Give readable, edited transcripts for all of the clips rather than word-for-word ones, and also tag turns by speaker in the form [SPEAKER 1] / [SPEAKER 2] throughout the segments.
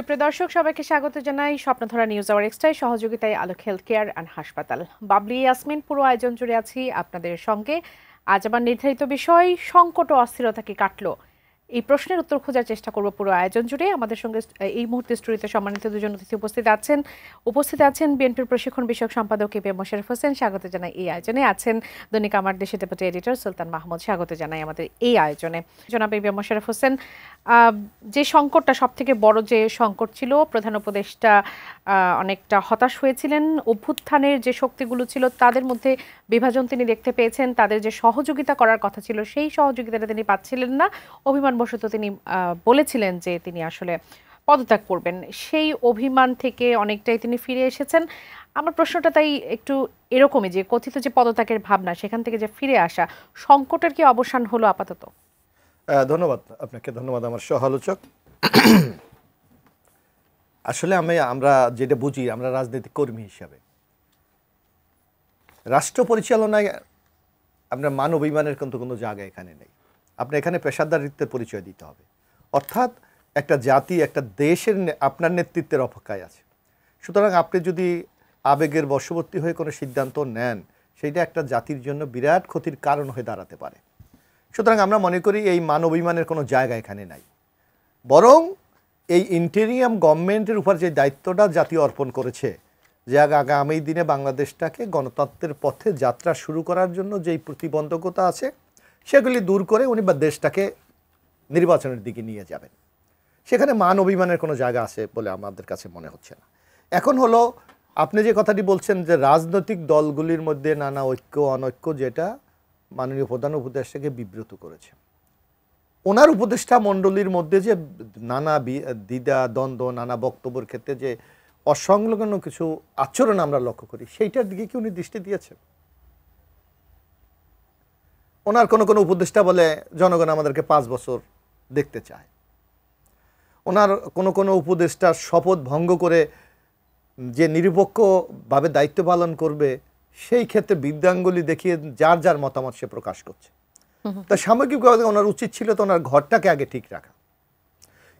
[SPEAKER 1] সুপ্রিয় দর্শক সবাইকে স্বাগত জানাই স্বপ্নধারা নিউজ আওয়ার এক্সট্রায় সহযোগিতায় আলোক হেলথ কেয়ার অ্যান্ড হাসপাতাল। বাবলি ইয়াসমিন পুরো আয়োজন জুড়ে আছি আপনাদের সঙ্গে। আজ আমার নির্ধারিত বিষয় সংকট ও অস্থিরতা কি কাটলো, এই প্রশ্নের উত্তর খোঁজার চেষ্টা করব পুরো আয়োজন জুড়ে। আমাদের সঙ্গে এই মুহূর্তে স্টুডিওতে সম্মানিত দুজন অতিথি উপস্থিত আছেন বিএনপির প্রশিক্ষণ বিষয়ক সম্পাদক A B M Mosharraf Hossain, স্বাগত জানাই এই আয়োজনে। আছেন দৈনিক আমার দেশে ডেপুটি এডিটর সুলতান মাহমুদ, স্বাগত জানাই আমাদের এই আয়োজনে। জনাব A B M Mosharraf Hossain, যে সংকটটা সব থেকে বড় যে সংকট ছিল, প্রধান উপদেষ্টা অনেকটা হতাশ হয়েছিলেন। অভ্যুত্থানের যে শক্তিগুলো ছিল তাদের মধ্যে বিভাজন তিনি দেখতে পেয়েছেন, তাদের যে সহযোগিতা করার কথা ছিল সেই সহযোগিতাটা তিনি পাচ্ছিলেন না। অভিমানবশত তিনি বলেছিলেন যে তিনি আসলে পদত্যাগ করবেন। সেই অভিমান থেকে অনেকটাই তিনি ফিরে এসেছেন। আমার প্রশ্নটা তাই একটু এরকমই যে কথিত যে পদত্যাগের ভাবনা, সেখান থেকে যে ফিরে আসা, সংকটের কি অবসান হলো আপাতত?
[SPEAKER 2] ধন্যবাদ আপনাকে, ধন্যবাদ আমার সহ-আলোচক। আসলে আমরা যেটা বুঝি, আমরা রাজনৈতিক কর্মী হিসাবে রাষ্ট্র পরিচালনায় আপনার মান অভিমানের কিন্তু কোনো জায়গা এখানে নেই। আপনি এখানে পেশাদারিত্বের পরিচয় দিতে হবে, অর্থাৎ একটা জাতি, একটা দেশের আপনার নেতৃত্বের অপেক্ষায় আছে। সুতরাং আপনি যদি আবেগের বশবর্তী হয়ে কোনো সিদ্ধান্ত নেন, সেইটা একটা জাতির জন্য বিরাট ক্ষতির কারণ হয়ে দাঁড়াতে পারে। সুতরাং আমরা মনে করি এই মান অভিমানের কোনো জায়গা এখানে নাই, বরং এই ইন্টেরিয়াম গভর্নমেন্টের উপর যে দায়িত্বটা জাতীয় অর্পণ করেছে, যে আগামী দিনে বাংলাদেশটাকে গণতন্ত্রের পথে যাত্রা শুরু করার জন্য যেই প্রতিবন্ধকতা আছে সেগুলি দূর করে উনি বা দেশটাকে নির্বাচনের দিকে নিয়ে যাবেন। সেখানে মান অভিমানের কোনো জায়গা আছে বলে আমাদের কাছে মনে হচ্ছে না। এখন হলো আপনি যে কথাটি বলছেন যে রাজনৈতিক দলগুলির মধ্যে নানা ঐক্য অনৈক্য, যেটা মাননীয় প্রধান উপদেষ্টাকে বিব্রত করেছে। ওনার উপদেষ্টা মণ্ডলীর মধ্যে যে নানা দ্বিধা দ্বন্দ্ব, নানা বক্তব্যের ক্ষেত্রে যে অসংলগ্ন কিছু আচরণ আমরা লক্ষ্য করি, সেইটার দিকে কি উনি দৃষ্টি দিয়েছেন? ওনার কোনো উপদেষ্টা বলে জনগণ আমাদেরকে 5 বছর দেখতে চায়। ওনার কোনো উপদেষ্টার শপথ ভঙ্গ করে যে নিরপেক্ষভাবে দায়িত্ব পালন করবে, সেই ক্ষেত্রে বৃদ্ধাঙ্গুলি দেখিয়ে যার যার মতামত সে প্রকাশ করছে। তা সামগ্রিকভাবে ওনার উচিত ছিল তো ওনার ঘরটাকে আগে ঠিক রাখা,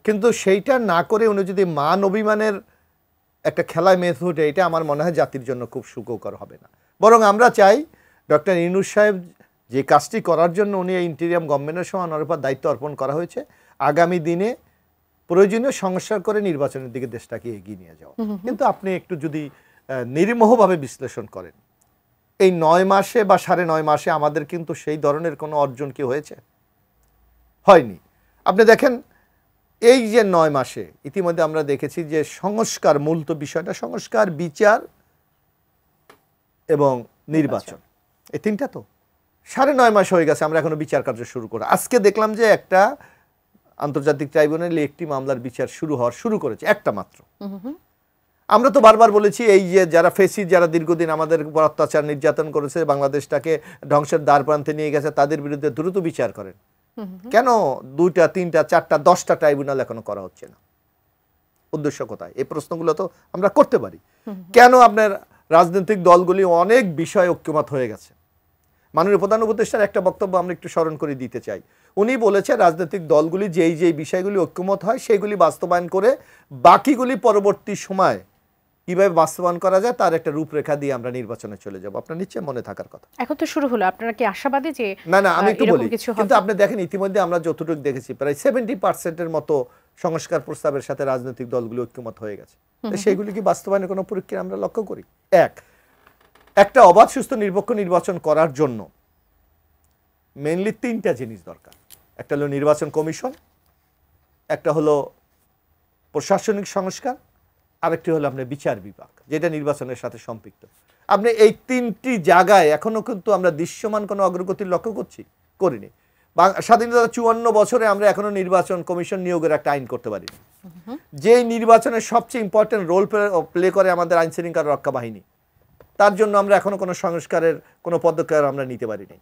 [SPEAKER 2] কিন্তু সেইটা না করে উনি যদি মান অভিমানের একটা খেলায় মেতে ওঠে, এটা আমার মনে হয় জাতির জন্য খুব সুখকর হবে না। বরং আমরা চাই ডক্টর ইউনূস সাহেব যে কাজটি করার জন্য উনি এই ইন্টেরিয়াম গভর্নমেন্টের সময় ওনার উপর দায়িত্ব অর্পণ করা হয়েছে, আগামী দিনে প্রয়োজনীয় সংস্কার করে নির্বাচনের দিকে দেশটাকে এগিয়ে নিয়ে যাওয়া। কিন্তু আপনি একটু যদি নির্মোহভাবে বিশ্লেষণ করেন, এই 9 মাসে বা 9.5 মাসে আমাদের কিন্তু সেই ধরনের কোনো অর্জন কি হয়েছে? হয়নি। আপনি দেখেন এই যে 9 মাসে ইতিমধ্যে আমরা দেখেছি যে সংস্কার, মূলত বিষয়টা সংস্কার, বিচার এবং নির্বাচন, এই তিনটা তো 9.5 মাস হয়ে গেছে, আমরা এখনো বিচার কার্য শুরু করি। আজকে দেখলাম যে একটা আন্তর্জাতিক ট্রাইব্যুনালে একটি মামলার বিচার শুরু করেছে, একটা মাত্র। আমরা তো বারবার বলেছি এই যে যারা ফেসি, যারা দীর্ঘদিন আমাদের উপর অত্যাচার নির্যাতন করেছে, বাংলাদেশটাকে ধ্বংসের দ্বার প্রান্তে নিয়ে গেছে, তাদের বিরুদ্ধে দ্রুত বিচার করেন। কেন 2টা 3টা 4টা 10টা ট্রাইব্যুনাল এখনো করা হচ্ছে না? উদ্দেশ্য কোথায়? এই প্রশ্নগুলো তো আমরা করতে পারি। কেন আপনার রাজনৈতিক দলগুলি অনেক বিষয়ে ঐক্যমত হয়ে গেছে? মাননীয় প্রধান উপদেষ্টার একটা বক্তব্য আমরা একটু স্মরণ করে দিতে চাই। উনি বলেছে রাজনৈতিক দলগুলি যেই বিষয়গুলি ঐক্যমত হয় সেগুলি বাস্তবায়ন করে বাকিগুলি পরবর্তী সময় কিভাবে বাস্তবায়ন করা যায় তার একটা রূপরেখা দিয়ে আমরা নির্বাচনে চলে যাব। আপনার নিশ্চয়ই মনে থাকার কথা।
[SPEAKER 1] এখন তো শুরু হলো, আপনারা কি আশাবাদী যে?
[SPEAKER 2] না, আমি একটু বলি, কিন্তু আপনি দেখেন ইতিমধ্যে আমরা যতটুকু দেখেছি প্রায় 70% মতো সংস্কার প্রস্তাবের সাথে রাজনৈতিক দলগুলো ঐক্যমত হয়ে গেছে। সেইগুলি কি বাস্তবায়নের কোনো প্রক্রিয়া আমরা লক্ষ্য করি? একটা অবাধ, সুস্থ, নিরপেক্ষ নির্বাচন করার জন্য মেইনলি 3টা জিনিস দরকার। একটা হলো নির্বাচন কমিশন, একটা হলো প্রশাসনিক সংস্কার, আরেকটি হলো আপনার বিচার বিভাগ, যেটা নির্বাচনের সাথে সম্পৃক্ত। আপনি এই 3টি জায়গায় এখনো কিন্তু আমরা দৃশ্যমান কোনো অগ্রগতি লক্ষ্য করিনি। স্বাধীনতা 54 বছরে আমরা এখনো নির্বাচন কমিশন নিয়োগের একটা আইন করতে পারিনি। যেই নির্বাচনের সবচেয়ে ইম্পর্টেন্ট রোল প্লে করে আমাদের আইন শৃঙ্খলা রক্ষা বাহিনী, তার জন্য আমরা এখনো কোনো সংস্কারের কোনো পদক্ষেপ আমরা নিতে পারিনি।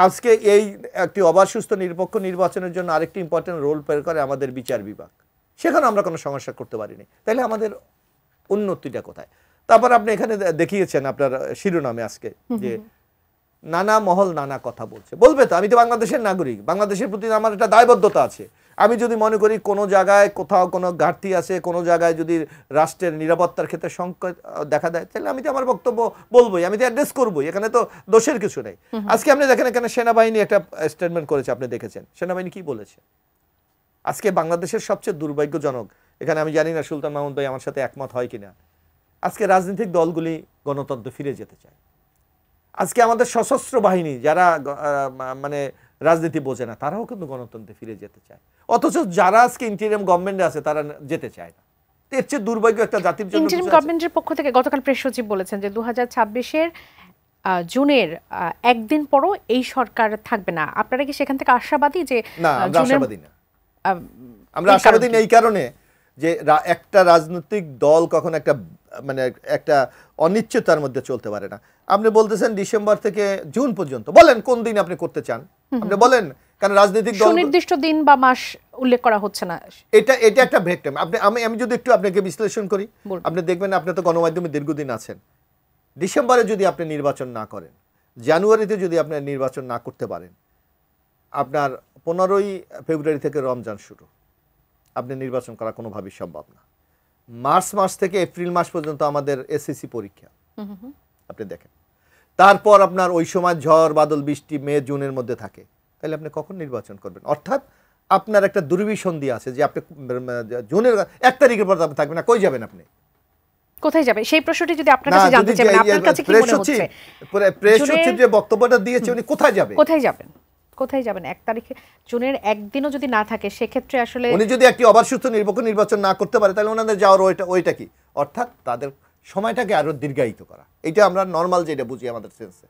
[SPEAKER 2] আজকে এই একটি অবাধ, সুস্থ, নিরপেক্ষ নির্বাচনের জন্য আরেকটি ইম্পর্টেন্ট রোল প্লে করে আমাদের বিচার বিভাগ, সেখানে আমরা কোনো সংস্কার করতে পারিনি। তাহলে আমাদের উন্নতিটা কোথায়? তারপর আপনি এখানে দেখিয়েছেন আপনার শিরোনামে আজকে যে নানা মহল নানা কথা বলবে তো। আমি তো বাংলাদেশের নাগরিক, বাংলাদেশের প্রতি আমার একটা দায়বদ্ধতা আছে। আমি যদি মনে করি কোনো জায়গায় কোথাও কোনো ঘাটতি আছে, কোনো জায়গায় যদি রাষ্ট্রের নিরাপত্তার ক্ষেত্রে সংকট দেখা দেয়, তাহলে আমি তো আমার বক্তব্য বলবোই, আমি তো অ্যাড্রেস করবোই, এখানে তো দোষের কিছু নেই। আজকে আপনি দেখেন এখানে সেনাবাহিনী একটা স্টেটমেন্ট করেছে, আপনি দেখেছেন সেনাবাহিনী কি বলেছে। আজকে বাংলাদেশের সবচেয়ে দুর্ভাগ্যজনক, এখানে আমি জানি না সুলতান মাহমুদ ভাই আমার সাথে একমত হয় কিনা, আজকে রাজনৈতিক দলগুলি গণতন্ত্রে ফিরে যেতে চায়। আজকে আমাদের সশস্ত্র বাহিনী যারা মানে রাজনীতি বোঝে না, তারাও কিন্তু গণতন্ত্রে ফিরে যেতে চায়, অথচ যারা আজকে ইন্টারিয়াম গভর্নমেন্টে আছে তারা যেতে চায় না। এর চেয়ে দুর্ভাগ্য একটা জাতির জন্য।
[SPEAKER 1] ইন্টারিম গভর্নমেন্টের পক্ষ থেকে গতকাল প্রেস সচিব বলেছেন যে 2026-এর জুনের একদিন পরও এই সরকার থাকবে না। আপনারা কি সেখান থেকে আশাবাদী যে?
[SPEAKER 2] না, আমরা আশাবাদী না। আমরা আশাবাদী এই কারণে যে একটা রাজনৈতিক দল কখন একটা মানে একটা অনিশ্চয়তার মধ্যে চলতে পারে না। আপনি বলতেছেন ডিসেম্বর থেকে জুন পর্যন্ত, বলেন কোন দিন আপনি করতে চান, আপনি বলেন, কারণ রাজনৈতিক দল
[SPEAKER 1] সুনির্দিষ্ট দিন বা মাস উল্লেখ করা হচ্ছে না।
[SPEAKER 2] এটা একটা ভেক্টম। আমি যদি একটু আপনাকে বিশ্লেষণ করি, আপনি দেখবেন, আপনি তো গণমাধ্যমে দীর্ঘদিন আছেন, ডিসেম্বরে যদি আপনি নির্বাচন না করেন, জানুয়ারিতে যদি আপনি নির্বাচন না করতে পারেন, আপনার 15ই ফেব্রুয়ারি থেকে রমজান শুরু, আপনি নির্বাচন করা কোনোভাবেই সম্ভব না। মার্চ মাস থেকে এপ্রিল মাস পর্যন্ত আমাদের এসএসসি পরীক্ষা, আপনি দেখেন, তারপর আপনার ওই সময় ঝড় বাদল বৃষ্টি মে জুনের মধ্যে থাকে, তাহলে আপনি কখন নির্বাচন করবেন? অর্থাৎ আপনার একটা দুর্বিসন্ধি আছে যে আপনি জুনের 1 তারিখের পর আপনি থাকবেন না, কই যাবেন আপনি?
[SPEAKER 1] কোথায় যাবে সেই প্রশ্নটি যদি আপনার কাছে জানতে চাই, আপনার কাছে কি মনে হচ্ছে
[SPEAKER 2] প্রেস সচিব যে বক্তব্যটা দিয়েছে উনি কোথায় যাবেন?
[SPEAKER 1] কোথায় যাবেন 1 তারিখে জুনের একদিনও যদি না থাকে, সেক্ষেত্রে আসলে
[SPEAKER 2] উনি যদি একটি অবাধ নিরপেক্ষ নির্বাচন না করতে পারে, তাহলে ওনাদের যাওয়ার ওইটা কি? অর্থাৎ তাদের সময়টাকে আরো দীর্ঘায়িত করা, এটা আমরা নর্মাল যেটা বুঝি আমাদের সেন্সে।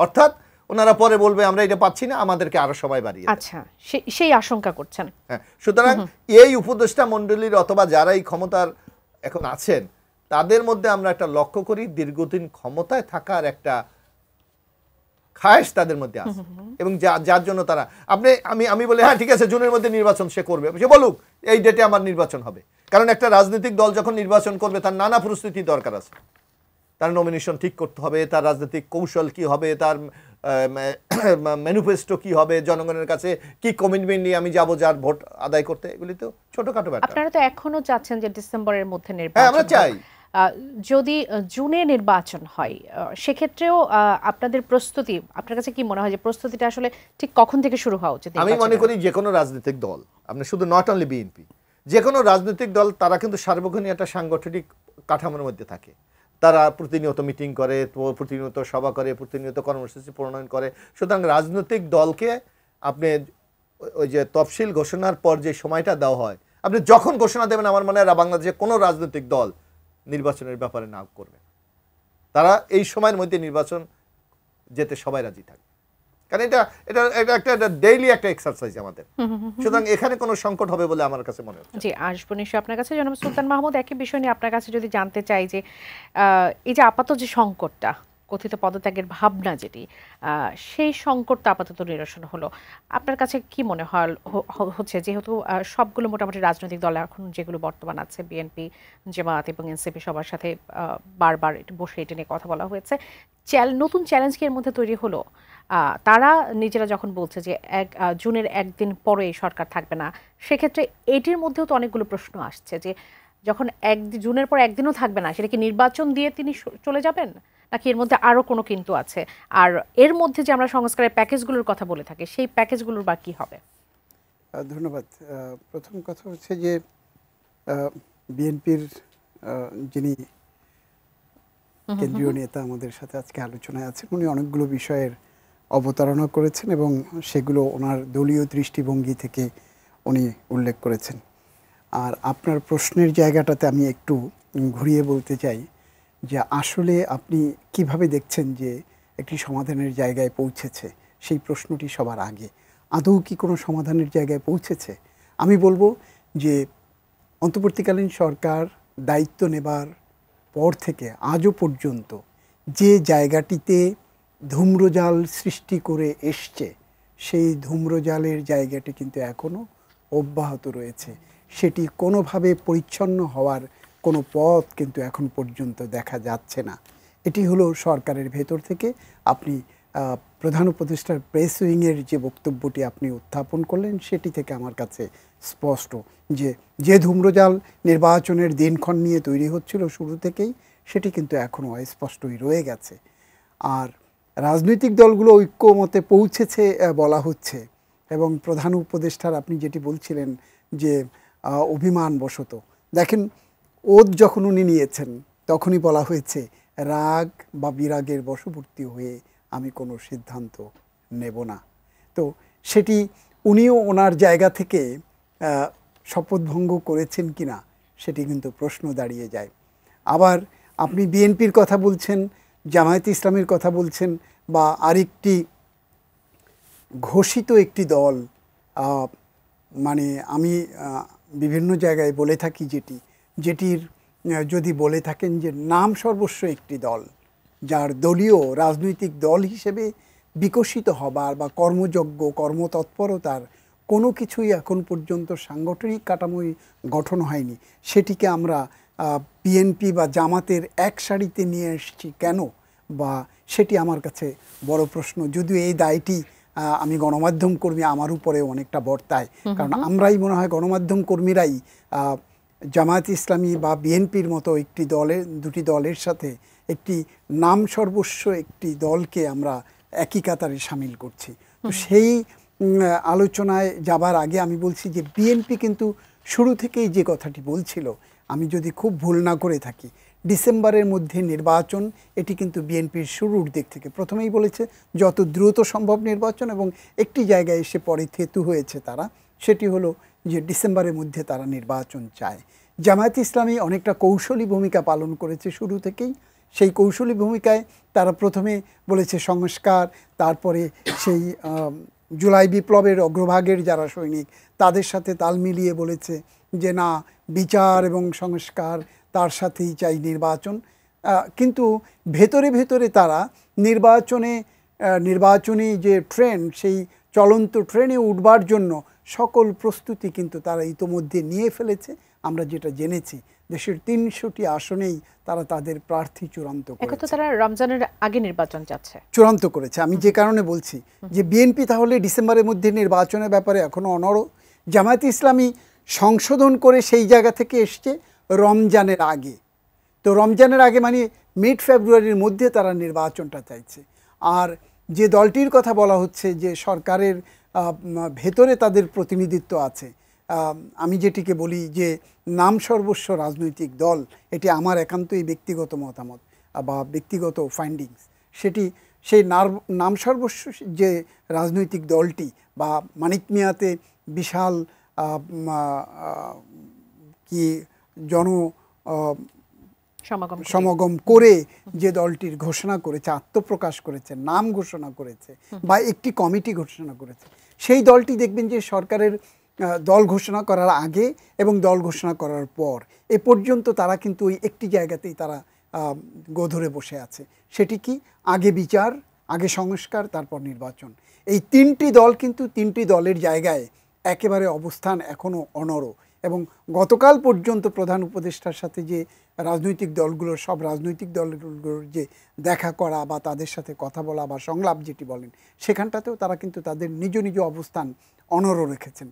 [SPEAKER 2] অর্থাৎ ওনারা পরে বলবে আমরা এটা পাচ্ছি না, আমাদেরকে আরো সময় বাড়িয়ে।
[SPEAKER 1] আচ্ছা, সেই আশঙ্কা করছেন।
[SPEAKER 2] হ্যাঁ, সুতরাং এই উপদেষ্টা মণ্ডলীর অথবা যারা এই ক্ষমতার এখন আছেন, তাদের মধ্যে আমরা একটা লক্ষ্য করি দীর্ঘদিন ক্ষমতায় থাকার একটা খায়েশ তাদের মধ্যে আছে, এবং যার জন্য তারা আমি বলি হ্যাঁ ঠিক আছে, জুনের মধ্যে নির্বাচন সে করবে, সে বলুক এই ডেটে আমার নির্বাচন হবে। কারণ একটা রাজনৈতিক দল যখন নির্বাচন করবে, তার নানা প্রস্তুতি দরকার আছে। তার নমিনেশন ঠিক করতে হবে, তার রাজনৈতিক কৌশল কি হবে, তার ম্যানিফেস্টো কি হবে, জনগণের কাছে কি কমিটমেন্ট নিয়ে আমি যাব যার ভোট আদায় করতে, এগুলি তো ছোটখাটো ব্যাপার।
[SPEAKER 1] আপনারা তো এখনো চাচ্ছেন যে ডিসেম্বরের মধ্যে নির্বাচন।
[SPEAKER 2] হ্যাঁ, আমরা চাই।
[SPEAKER 1] যদি জুনে নির্বাচন হয়, সেক্ষেত্রেও আপনাদের প্রস্তুতি, আপনার কাছে কি মনে হয় যে প্রস্তুতিটা আসলে ঠিক কখন থেকে শুরু হওয়া উচিত?
[SPEAKER 2] আমি মনে করি যে কোনো রাজনৈতিক দল, আপনি শুধু নট অনলি বিএনপি, যে কোনো রাজনৈতিক দল তারা কিন্তু সার্বক্ষণিক একটা সাংগঠনিক কাঠামোর মধ্যে থাকে। তারা প্রতিনিয়ত মিটিং করে, প্রতিনিয়ত সভা করে, প্রতিনিয়ত কর্মসূচি প্রণয়ন করে। সুতরাং রাজনৈতিক দলকে আপনি ওই যে তফসিল ঘোষণার পর যে সময়টা দেওয়া হয়, আপনি যখন ঘোষণা দেবেন, আমার মনে হয় বাংলাদেশে কোনো রাজনৈতিক দল নির্বাচনের ব্যাপারে না করবে। তারা এই সময়ের মধ্যে নির্বাচন যেতে সবাই রাজি থাকে, কারণ এটা একটা ডেইলি একটা এক্সারসাইজ আমাদের। সুতরাং এখানে কোনো সংকট হবে বলে আমার কাছে মনে হচ্ছে।
[SPEAKER 1] জি, আসবো নিশ্চয়ই আপনার কাছে। জনাব সুলতান মাহমুদ, একই বিষয় নিয়ে আপনার কাছে যদি জানতে চাই যে এই যে আপাতত যে সংকটটা, কথিত পদত্যাগের ভাবনা যেটি, সেই সংকটটা আপাতত নিরসন হলো, আপনার কাছে কি মনে হয় হচ্ছে? যেহেতু সবগুলো মোটামুটি রাজনৈতিক দল এখন যেগুলো বর্তমান আছে, বিএনপি, জামায়াত এবং এনসিপি, সবার সাথে বারবার বসে এটা নিয়ে কথা বলা হয়েছে, নতুন চ্যালেঞ্জ কি এর মধ্যে তৈরি হলো? তারা নিজেরা যখন বলছে যে জুনের একদিন পরে এই সরকার থাকবে না, সেক্ষেত্রে এটির মধ্যেও তো অনেকগুলো প্রশ্ন আসছে যে যখন জুনের পর একদিনও থাকবে না, সেটা কি নির্বাচন দিয়ে তিনি চলে যাবেন, নাকি এর মধ্যে আরও কোনো কিন্তু আছে? আর এর মধ্যে যে আমরা সংস্কারের প্যাকেজগুলোর কথা বলে থাকি, সেই প্যাকেজগুলোর বা কী হবে?
[SPEAKER 3] ধন্যবাদ। প্রথম কথা হচ্ছে যে বিএনপির যিনি কেন্দ্রীয় নেতা আমাদের সাথে আজকে আলোচনায় আছেন, উনি অনেকগুলো বিষয়ের অবতারণা করেছেন এবং সেগুলো ওনার দলীয় দৃষ্টিভঙ্গি থেকে উনি উল্লেখ করেছেন। আর আপনার প্রশ্নের জায়গাটাতে আমি একটু ঘুরিয়ে বলতে চাই যে আসলে আপনি কিভাবে দেখছেন যে একটি সমাধানের জায়গায় পৌঁছেছে, সেই প্রশ্নটি সবার আগে। আদৌ কি কোনো সমাধানের জায়গায় পৌঁছেছে? আমি বলবো যে অন্তর্বর্তীকালীন সরকার দায়িত্ব নেবার পর থেকে আজও পর্যন্ত যে জায়গাটিতে ধূম্রজাল সৃষ্টি করে এসছে, সেই ধূম্রজালের জায়গাটি কিন্তু এখনও অব্যাহত রয়েছে। সেটি কোনোভাবে পরিচ্ছন্ন হওয়ার কোনো পথ কিন্তু এখন পর্যন্ত দেখা যাচ্ছে না। এটি হলো সরকারের ভেতর থেকে আপনি প্রধান উপদেষ্টার প্রেস উইংয়ের যে বক্তব্যটি আপনি উত্থাপন করলেন সেটি থেকে আমার কাছে স্পষ্ট যে ধূম্রজাল নির্বাচনের দিনক্ষণ নিয়ে তৈরি হচ্ছিল শুরু থেকেই, সেটি কিন্তু এখনও অস্পষ্টই রয়ে গেছে। আর রাজনৈতিক দলগুলো ঐক্যমতে পৌঁছেছে বলা হচ্ছে, এবং প্রধান উপদেষ্টার আপনি যেটি বলছিলেন যে অভিমানবশত, দেখেন ওত যখন উনি নিয়েছেন তখনই বলা হয়েছে রাগ বা বিরাগের বশবর্তী হয়ে আমি কোনো সিদ্ধান্ত নেব না। তো সেটি উনিও ওনার জায়গা থেকে শপথভঙ্গ করেছেন কিনা সেটি কিন্তু প্রশ্ন দাঁড়িয়ে যায়। আবার আপনি বিএনপির কথা বলছেন, জামায়াতে ইসলামের কথা বলছেন, বা আরেকটি ঘোষিত একটি দল, মানে আমি বিভিন্ন জায়গায় বলে থাকি যেটির যদি বলে থাকেন যে নাম সর্বস্ব একটি দল, যার দলীয় রাজনৈতিক দল হিসেবে বিকশিত হবার বা কর্মযোগ্য কর্মতৎপরতার কোনো কিছুই এখন পর্যন্ত সাংগঠনিক কাঠামোই গঠন হয়নি, সেটিকে আমরা বিএনপি বা জামাতের এক সারিতে নিয়ে এসেছি কেন, বা সেটি আমার কাছে বড় প্রশ্ন। যদিও এই দায়টি আমি গণমাধ্যম কর্মী, আমার উপরে অনেকটা বর্তায়, কারণ আমরাই মনে হয় গণমাধ্যম কর্মীরাই জামায়াত ইসলামী বা বিএনপির মতো দুটি দলের সাথে একটি নাম সর্বস্ব একটি দলকে আমরা একই কাতারে সামিল করছি। তো সেই আলোচনায় যাবার আগে আমি বলছি যে বিএনপি কিন্তু শুরু থেকেই যে কথাটি বলছিল, আমি যদি খুব ভুল না করে থাকি, ডিসেম্বরের মধ্যে নির্বাচন, এটি কিন্তু বিএনপির শুরুর দিক থেকে প্রথমেই বলেছে যত দ্রুত সম্ভব নির্বাচন, এবং একটি জায়গায় এসে পরে থেতু হয়েছে তারা, সেটি হলো যে ডিসেম্বরের মধ্যে তারা নির্বাচন চায়। জামায়াত ইসলামী অনেকটা কৌশলী ভূমিকা পালন করেছে শুরু থেকেই। সেই কৌশলী ভূমিকায় তারা প্রথমে বলেছে সংস্কার, তারপরে সেই জুলাই বিপ্লবের অগ্রভাগের যারা সৈনিক তাদের সাথে তাল মিলিয়ে বলেছে যে না, বিচার এবং সংস্কার, তার সাথেই চাই নির্বাচন। কিন্তু ভেতরে ভেতরে তারা নির্বাচনী যে ট্রেন, সেই চলন্ত ট্রেনে উঠবার জন্য সকল প্রস্তুতি কিন্তু তারা ইতোমধ্যে নিয়ে ফেলেছে। আমরা যেটা জেনেছি, দেশের ৩০০টি আসনেই তারা তাদের প্রার্থী চূড়ান্ত করেছে।
[SPEAKER 1] তারা রমজানের আগে নির্বাচন চাচ্ছে,
[SPEAKER 3] চূড়ান্ত করেছে। আমি যে কারণে বলছি যে বিএনপি তাহলে ডিসেম্বরের মধ্যে নির্বাচনের ব্যাপারে এখনো অনড়, জামায়াত ইসলামী সংশোধন করে সেই জায়গা থেকে এসছে রমজানের আগে। তো রমজানের আগে মানে মিড ফেব্রুয়ারির মধ্যে তারা নির্বাচনটা চাইছে। আর যে দলটির কথা বলা হচ্ছে যে সরকারের ভেতরে তাদের প্রতিনিধিত্ব আছে, আমি যেটিকে বলি যে নাম সর্বস্ব রাজনৈতিক দল, এটি আমার একান্তই ব্যক্তিগত মতামত বা ব্যক্তিগত ফাইন্ডিংস, সেই নাম সর্বস্ব যে রাজনৈতিক দলটি বা মানিক মিয়াতে বিশাল কি সমাগম করে যে দলটির ঘোষণা করেছে, আত্মপ্রকাশ করেছে, নাম ঘোষণা করেছে বা একটি কমিটি ঘোষণা করেছে, সেই দলটি দেখবেন যে সরকারের দল ঘোষণা করার আগে এবং দল ঘোষণা করার পর এ পর্যন্ত তারা কিন্তু ওই একটি জায়গাতেই তারা গোধরে বসে আছে। সেটি কি? আগে বিচার, আগে সংস্কার, তারপর নির্বাচন। এই তিনটি দল কিন্তু তিনটি দলের জায়গায় একেবারে অবস্থান এখনও অনড়। এবং গতকাল পর্যন্ত প্রধান উপদেষ্টার সাথে যে রাজনৈতিক দলগুলোর, সব রাজনৈতিক দলগুলোর যে দেখা করা বা তাদের সাথে কথা বলা বা সংলাপ যেটি বলেন, সেখানটাতেও তারা কিন্তু তাদের নিজ নিজ অবস্থান অনড় রেখেছেন।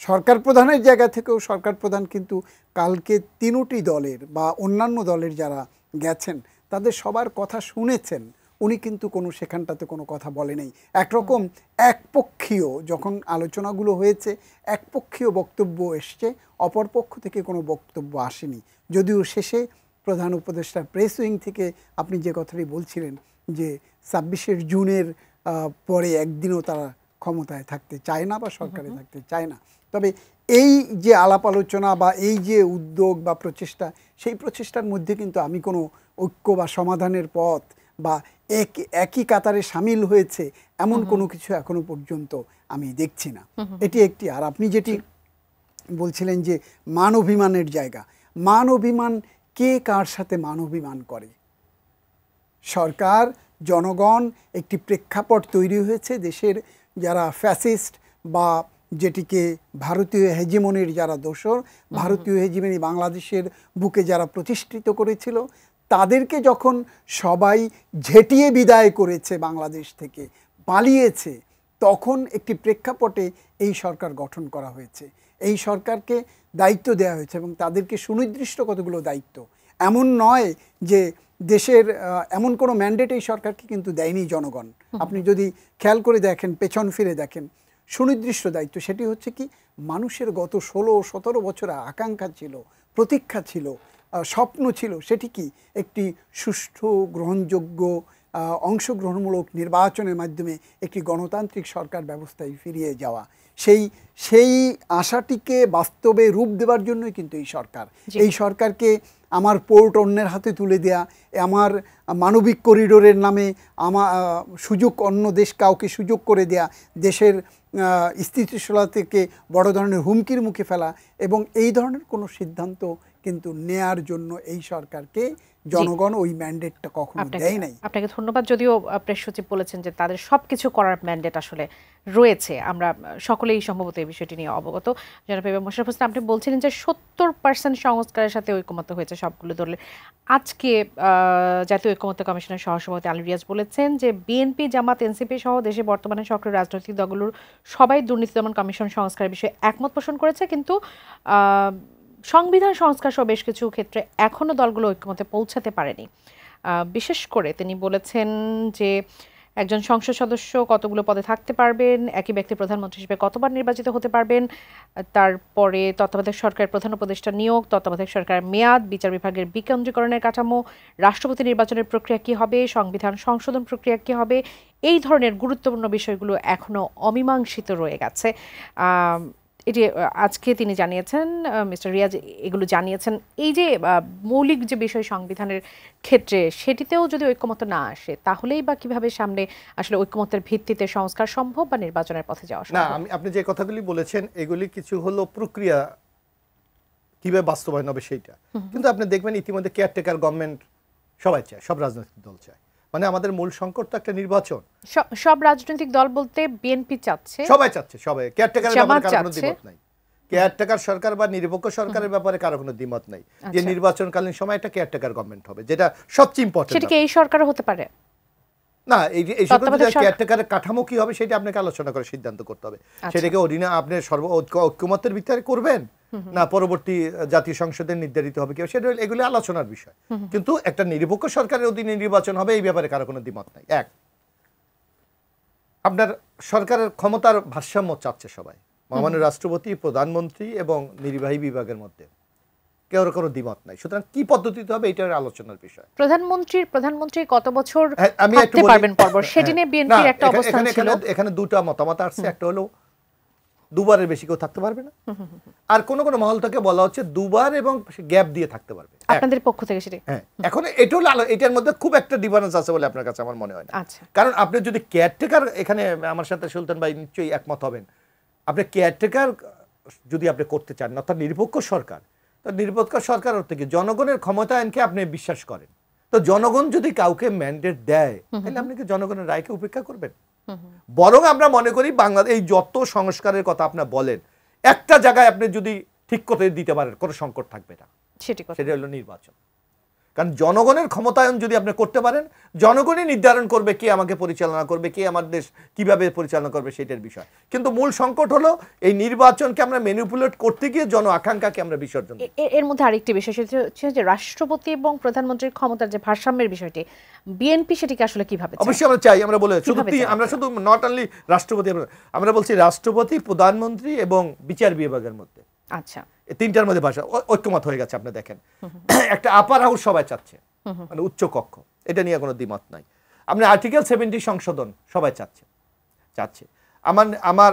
[SPEAKER 3] সরকার প্রধানের জায়গা থেকেও সরকার প্রধান কিন্তু কালকে তিনটি দলের বা অন্যান্য দলের যারা গেছেন তাদের সবার কথা শুনেছেন, উনি কিন্তু সেখানটাতে কোনো কথা বলে নেই। একরকম একপক্ষীয়, যখন আলোচনাগুলো হয়েছে একপক্ষীয় বক্তব্য এসছে, অপর পক্ষ থেকে কোনো বক্তব্য আসেনি। যদিও শেষে প্রধান উপদেষ্টার প্রেস উইং থেকে আপনি যে কথাটি বলছিলেন যে ২৬শে জুনের পরে একদিনও তারা ক্ষমতায় থাকতে চায় না বা সরকারে থাকতে চায় না, তবে এই যে আলাপ আলোচনা বা এই যে উদ্যোগ বা প্রচেষ্টা, সেই প্রচেষ্টার মধ্যে কিন্তু আমি কোনো ঐক্য বা সমাধানের পথ বা একই কাতারে সামিল হয়েছে এমন কোনো কিছু এখনো পর্যন্ত আমি দেখছি না। এটি একটি। আর আপনি যেটি বলছিলেন যে মান অভিমানের জায়গা, মান অভিমান, কে কার সাথে মান অভিমান করে? সরকার, জনগণ, একটি প্রেক্ষাপট তৈরি হয়েছে দেশের যারা ফ্যাসিস্ট বা যেটিকে ভারতীয় হেজিমনির যারা দোসর, ভারতীয় হেজিমনি বাংলাদেশের বুকে যারা প্রতিষ্ঠিত করেছিল, তাদেরকে যখন সবাই ঝেঁটিয়ে বিদায় করেছে বাংলাদেশ থেকে, পালিয়েছে, তখন একটি প্রেক্ষাপটে এই সরকার গঠন করা হয়েছে। এই সরকারকে দায়িত্ব দেওয়া হয়েছে এবং তাদেরকে সুনির্দিষ্ট কতগুলো দায়িত্ব। এমন নয় যে দেশের এমন কোনো ম্যান্ডেট এই সরকারকে কিন্তু দেয়নি জনগণ। আপনি যদি খেয়াল করে দেখেন, পেছন ফিরে দেখেন, সুনির্দিষ্ট দায়িত্ব। সেটি হচ্ছে কি, মানুষের গত 16-17 বছর আকাঙ্ক্ষা ছিল, প্রতীক্ষা ছিল, স্বপ্ন ছিল। সেটি কি, একটি সুষ্ঠু গ্রহণযোগ্য অংশগ্রহণমূলক নির্বাচনের মাধ্যমে একটি গণতান্ত্রিক সরকার ব্যবস্থায় ফিরিয়ে যাওয়া। সেই আশাটিকে বাস্তবে রূপ দেওয়ার জন্যই কিন্তু এই সরকারকে আমার পোর্ট অন্যের হাতে তুলে দেয়া, আমার মানবিক করিডোরের নামে আমার সুযোগ, অন্য দেশ কাউকে সুযোগ করে দেয়া, দেশের স্থিতিশীলতাকে বড় ধরনের হুমকির মুখে ফেলা, এবং এই ধরনের কোনো সিদ্ধান্ত কিন্তু নেয়ার জন্য এই সরকারকে জনগণ ওই ম্যান্ডেটটা কখনো দেয় নাই।
[SPEAKER 1] আপনাকে ধন্যবাদ। যদিও প্রেস সচিব বলেছেন যে তাদের সবকিছু করার ম্যান্ডেট আসলে রয়েছে, আমরা সকলেই সম্ভবত এই বিষয়টি নিয়ে অবগত। জনাব মোশাররফ হোসেন, আপনি বলছিলেন যে 70% সংস্কারের সাথে ঐকমত্য হয়েছে সবগুলো দলের। আজকে জাতীয় ঐকমত্য কমিশনের সহসভাপতি আলী রিয়াজ বলেছেন যে বিএনপি, জামাত, এনসিপি সহ দেশে বর্তমানে সক্রিয় রাজনৈতিক দলগুলোর সবাই দুর্নীতি দমন কমিশন সংস্কারের বিষয়ে একমত পোষণ করেছে, কিন্তু সংবিধান সংস্কার সহ বেশ কিছু ক্ষেত্রে এখনও দলগুলো ঐক্যমতে পৌঁছাতে পারেনি। বিশেষ করে তিনি বলেছেন যে একজন সংসদ সদস্য কতগুলো পদে থাকতে পারবেন, একই ব্যক্তি প্রধানমন্ত্রী হিসেবে কতবার নির্বাচিত হতে পারবেন, তারপরে তত্ত্বাবধায়ক সরকারের প্রধান উপদেষ্টা নিয়োগ, তত্ত্বাবধায়ক সরকারের মেয়াদ, বিচার বিভাগের বিকেন্দ্রীকরণের কাঠামো, রাষ্ট্রপতি নির্বাচনের প্রক্রিয়া কী হবে, সংবিধান সংশোধন প্রক্রিয়া কী হবে, এই ধরনের গুরুত্বপূর্ণ বিষয়গুলো এখনও অমীমাংসিত রয়ে গেছে। এটি আজকে তিনি জানিয়েছেন, মিস্টার রিয়াজ এগুলো জানিয়েছেন। এই যে মৌলিক যে বিষয় সংবিধানের ক্ষেত্রে, সেটিতেও যদি ঐক্যমত না আসে, তাহলেই বা কিভাবে সামনে আসলে ঐক্যমতের ভিত্তিতে সংস্কার সম্ভব বা নির্বাচনের পথে যাওয়া সম্ভব?
[SPEAKER 2] না, আপনি যে কথাগুলি বলেছেন এগুলি কিছু হলো প্রক্রিয়া, কিভাবে বাস্তবায়ন হবে সেইটা। কিন্তু আপনি দেখবেন ইতিমধ্যে কেয়ারটেকার গভর্নমেন্ট সবাই চায়, সব রাজনৈতিক দল চায়। মানে আমাদের মূল সংকট তো একটা নির্বাচন।
[SPEAKER 1] সব রাজনৈতিক দল বলতে বিএনপি চাচ্ছে,
[SPEAKER 2] সবাই চাচ্ছে, সবাই। কেয়ারটেকারের ব্যাপারে কারো কোনো দ্বিমত নাই। কেয়ারটেকার সরকার বা নিরপেক্ষ সরকারের ব্যাপারে কারো কোনো দ্বিমত নাই যে নির্বাচনকালীন সময় একটা কেয়ারটেকার গভর্নমেন্ট হবে, যেটা সবচেয়ে ইম্পর্টেন্ট।
[SPEAKER 1] সেটা কি এই সরকারও হতে পারে
[SPEAKER 2] না? এই সকল কেয়ারটেকারের কাঠামো কি হবে সেটা আপনাকে আলোচনা করে সিদ্ধান্ত করতে হবে। সেটাকে অধীনে আপনি ঐক্যমতের ভিত্তিতে করবেন না পরবর্তী জাতীয় সংসদে নির্ধারিত হবে কি, সেটা এগুলি আলোচনার বিষয়। কিন্তু একটা নিরপেক্ষ সরকারের অধীনে নির্বাচন হবে এই ব্যাপারে কারো কোনো দ্বিমত নাই। এক, আপনার সরকারের ক্ষমতার ভারসাম্য চাচ্ছে সবাই, মহামান্য রাষ্ট্রপতি, প্রধানমন্ত্রী এবং নির্বাহী বিভাগের মধ্যে কেউ কোনো দ্বিমত নাই। সুতরাং কি পদ্ধতিতে হবে এটার আলোচনার বিষয়।
[SPEAKER 1] প্রধানমন্ত্রী কত বছর থাকতে পারবেন পর্ব, সেটি নিয়ে বিএনপির একটা অবস্থান ছিল।
[SPEAKER 2] এখানে দুটো মতামত আসছে। একটা হলো দুবারের বেশি কেউ থাকতে পারবে না, আর কোন কোন মহল থেকে বলা হচ্ছে দুবার এবং গ্যাপ দিয়ে থাকতে পারবে
[SPEAKER 1] আপনাদের পক্ষ থেকে সেটা।
[SPEAKER 2] হ্যাঁ, এখন এটা হলো এটার মধ্যে খুব একটা ডিফারেন্স আছে বলে আপনার কাছে আমার মনে হয় না। কারণ আপনি যদি কেয়ারটেকার, এখানে আমার সাথে সুলতান ভাই নিশ্চয়ই একমত হবেন, আপনি কেয়ারটেকার যদি আপনি করতে চান, অর্থাৎ নিরপেক্ষ সরকার, তো নিরপেক্ষ সরকার অর্থে কি জনগণের ক্ষমতায়নকে আপনি বিশ্বাস করেন। তো জনগণ যদি কাউকে ম্যান্ডেট দেয়, তাহলে আপনি কি জনগণের রায়কে উপেক্ষা করবেন? বরং আমরা মনে করি বাংলাদেশ এই যত সংস্কারের কথা আপনার বলেন, একটা জায়গায় আপনি যদি ঠিক করে দিতে পারেন কোনো সংকট থাকবে না, সেটা হলো নির্বাচন। কারণ জনগণের ক্ষমতায়ন যদি আপনি করতে পারেন, জনগণই নির্ধারণ করবে কে আমাকে পরিচালনা করবে, কে আমার দেশ কিভাবে পরিচালনা করবে, সেটার বিষয়। কিন্তু মূল সংকট হলো এই নির্বাচনকে আমরা ম্যানিপুলেট করতে গিয়ে জন আকাঙ্ক্ষাকে আমরা বিসর্জন।
[SPEAKER 1] এর মধ্যে আরেকটি বিষয় সেটা হচ্ছে যে রাষ্ট্রপতি এবং প্রধানমন্ত্রীর ক্ষমতার যে ভারসাম্যের বিষয়টি, বিএনপি সেটিকে আসলে কিভাবে চায়?
[SPEAKER 2] অবশ্যই আমরা চাই, আমরা বলে আমরা শুধু নট অনলি রাষ্ট্রপতি, আমরা বলছি রাষ্ট্রপতি, প্রধানমন্ত্রী এবং বিচার বিভাগের মধ্যে।
[SPEAKER 1] আচ্ছা,
[SPEAKER 2] তিনটার মধ্যে ভাষা ঐক্যমত হয়ে গেছে। আপনি দেখেন একটা আপার হাউস সবাই চাচ্ছে, মানে উচ্চ কক্ষ, এটা নিয়ে কোনো দ্বিমত নাই। আপনি আর্টিকেল 70 সংশোধন সবাই চাচ্ছে। আমার